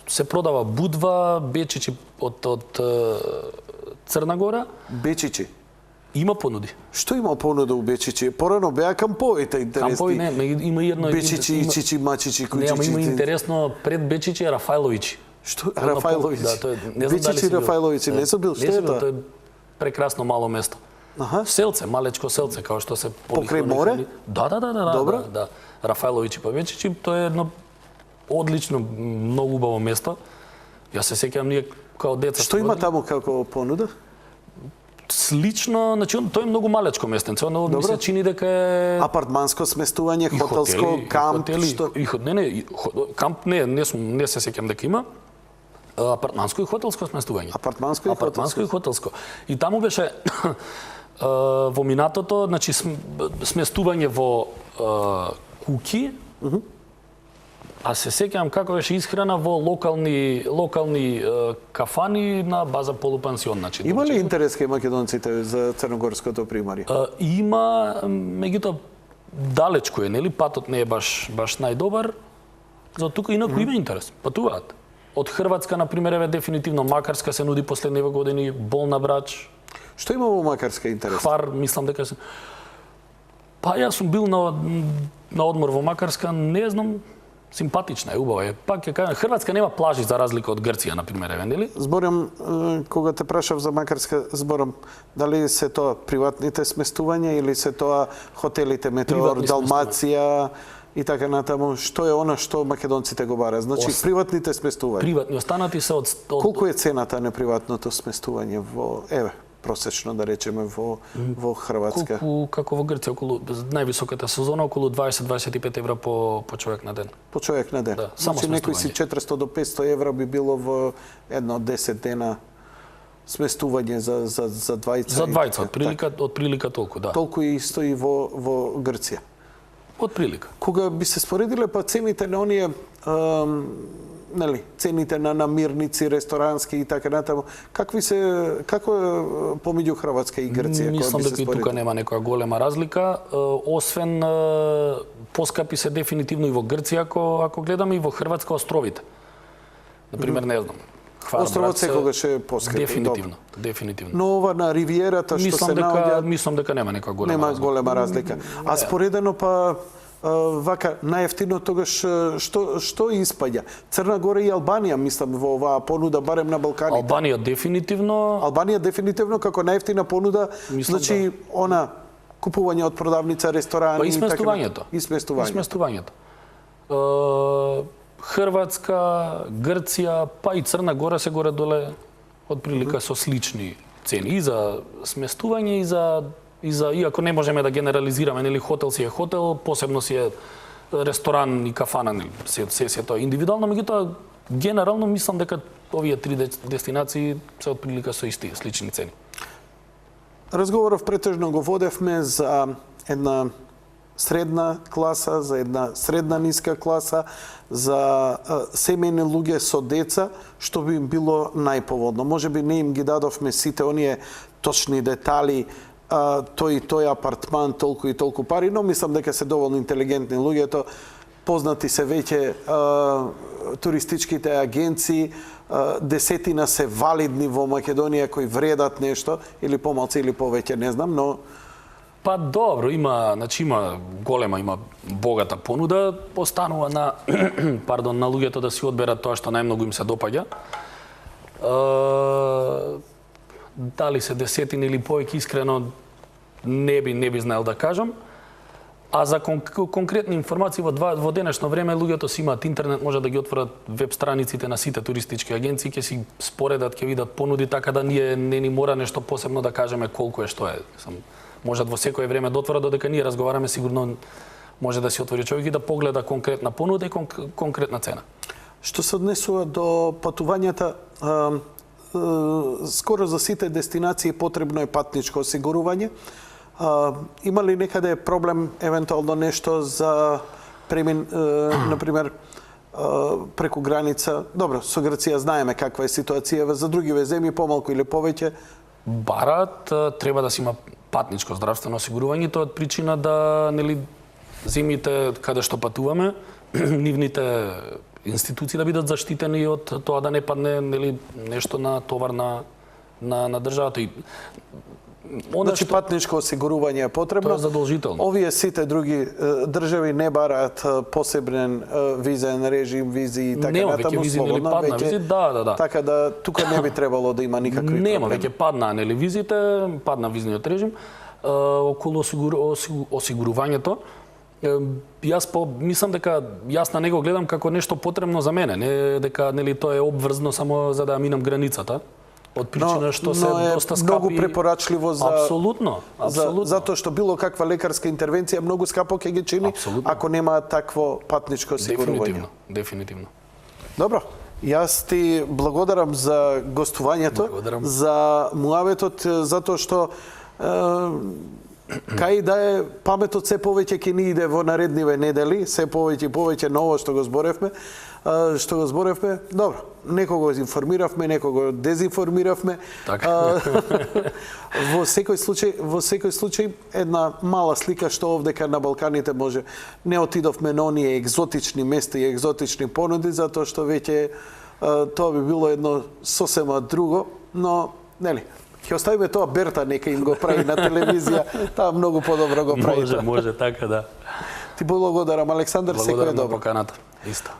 се продава Будва, Бечичи од Црна Гора. Бечичи? Има понуди. Што има понуда у Бечичи? Порано беа камповите интересни. Кампови не, има едно... Бечичи, Ичичи, Мачичи, Кучичи. Не, има интересно, пред Бечичи е Рафајловичи. Што? Рафајловичи? Да, тоа е... Бечичи Рафајловичи, не сум бил, што е тоа? Тоа е прекрасно мало место. Селце, малечко селце, као што се... Покрај море? Да. Добро. Да. Рафајловичи па Бечичи, тоа е едно одлично, многу убаво место. Јас се сеќавам, ние као деца. Што има таму како понуда? Слично, значи тој е многу малечко местенце, но ми се чини дека е Апартманско сместување, хотелско, камп, што? Камп не се сеќам дека има. Апартманско и хотелско сместување. Апартманско и хотелско. И таму беше во минатото, значи сместување во куќи, а се сеќавам како беше исхрана во локални кафани на база полупансион. Значи, има ли интерес кај македонците за црногорското приморје? Има, меѓутоа далечко е, нели? Патот не е баш најдобар. За тука инаку има интерес. Патуваат. Од Хрватска, например, еве дефинитивно Макарска се нуди последниве години, Болна Брач. Што има во Макарска интерес? Хвар, мислам дека се. Па јас сум бил на одмор во Макарска, не знам, симпатична е, убава е. Пак ќе кажам, Хрватска нема плажи за разлика од Грција, например, еве, нели? Зборам, кога те прашав за Макарска, зборам, дали се тоа приватните сместувања или се тоа хотелите Метеор, Далмација и така натаму, што е она што македонците го бараат? Значи, приватните сместувања. Приватни останати се од... Колку е цената на приватното сместување во, еве, просечно да речеме во Хрватска? Колку, како во Грција, околу највисоката сезона, околу 20-25 евра по човек на ден. По човек на ден. Да, само значи, некој си 400 до 500 евра би било во едно 10 дена сместување за двајца. За двајца, од прилика толку, да. Толку и исто и во Грција. Од прилика. Кога би се споредиле па цените на оние нели, цените на намирници, ресторански и така натаму, како е помеѓу Хрватска и Грција? Мислам дека и тука нема некоја голема разлика, освен поскапи се дефинитивно и во Грција, ако гледаме и во Хрватска островите. Например, не знам, Островот секогаш е поскапи. Дефинитивно. Но ова на ривиерата што се наоѓа, мислам дека нема некоја голема разлика. Нема голема разлика. А споредено па вака најефтино тогаш што испаѓа? Црна Гора и Албанија, мислам, во оваа понуда барем на Балканите. Албанија дефинитивно како најефтина понуда, значи она купување од продавница, ресторани и така. И сместувањето. Хрватска, Грција, па и Црна Гора се горе-доле од прилика со слични цени и за сместување и за иако не можеме да генерализираме, нели хотел си е хотел, посебно си е ресторан и кафана, нели се тоа индивидуално, меѓутоа генерално мислам дека овие три дестинации се од прилика со исти слични цени. Разговоров претежно го водевме за една средна класа, за една средна ниска класа, за семејни луѓе со деца, што би им било најповодно. Може би не им ги дадовме сите оние точни детали, тој и тој апартман, толку и толку пари, но мислам дека се доволно интелигентни луѓето, познати се веќе туристичките агенции, десетина се валидни во Македонија кои вредат нешто, или помалку или повеќе, не знам, но... Па добро, има голема, има богата понуда, останува на на луѓето да си одберат тоа што најмногу им се допаѓа. Дали се десетини или повеќе, искрено не би знаел да кажам. А за конкретни информации во денешно време луѓето си имаат интернет, може да ги отворат веб страниците на сите туристички агенции, ќе си споредат, ќе видат понуди, така да не ни мора нешто посебно да кажеме колку е, што е. Можат во секое време да отворат, додека ние разговараме, сигурно може да си отвори човек и да погледа конкретна понуда и конкретна цена. Што се однесува до патувањата, скоро за сите дестинации потребно е патничко осигурување. Има ли некаде проблем, евентуално нешто за премин, например, преку граница? Добро, со Грција знаеме каква е ситуација, за другиве земји помалку или повеќе? Барат, треба да си има патничко здравствено осигурување, тоа е причина да, нели, земјите каде што патуваме, нивните институции да бидат заштитени од тоа да не падне, нели, нешто на товар на државата. Значи патничко осигурување е потребно. Тоа е задолжително. Овие сите други држави не бараат посебен визен режим, визи и така натаму, слободно веќе. Да. Така да тука не би требало да има никакви проблеми. Нема, веќе падна, нели, визите, падна визниот режим. Околу осигурувањето, Јас мислам дека јас на него гледам како нешто потребно за мене, не дека нели тоа е обврзно само за да минам границата. Од причина што се доста скапи. Многу препорачливо за Апсолутно. Затоа што било каква лекарска интервенција многу скапо ќе ги чини ако нема такво патничко осигурување. Definitivno. Добро. Јас ти благодарам за гостувањето, за муаветот, затоа што кај да е паметот се повеќе ќе ни иде во наредниве недели, се повеќе и повеќе ново што го зборевме. Добро, некого информиравме, некого дезинформиравме. Така. Во секој случај една мала слика што овдека на Балканите може. Не отидовме на оние екзотични места и екзотични понуди затоа што веќе тоа би било едно сосема друго, но нели ќе оставиме тоа Берта, нека им го прави на телевизија, таа многу подобро го прави. Може, така да. Ти благодарам, Александар, секој е добро. Благодарам на поканата. Исто.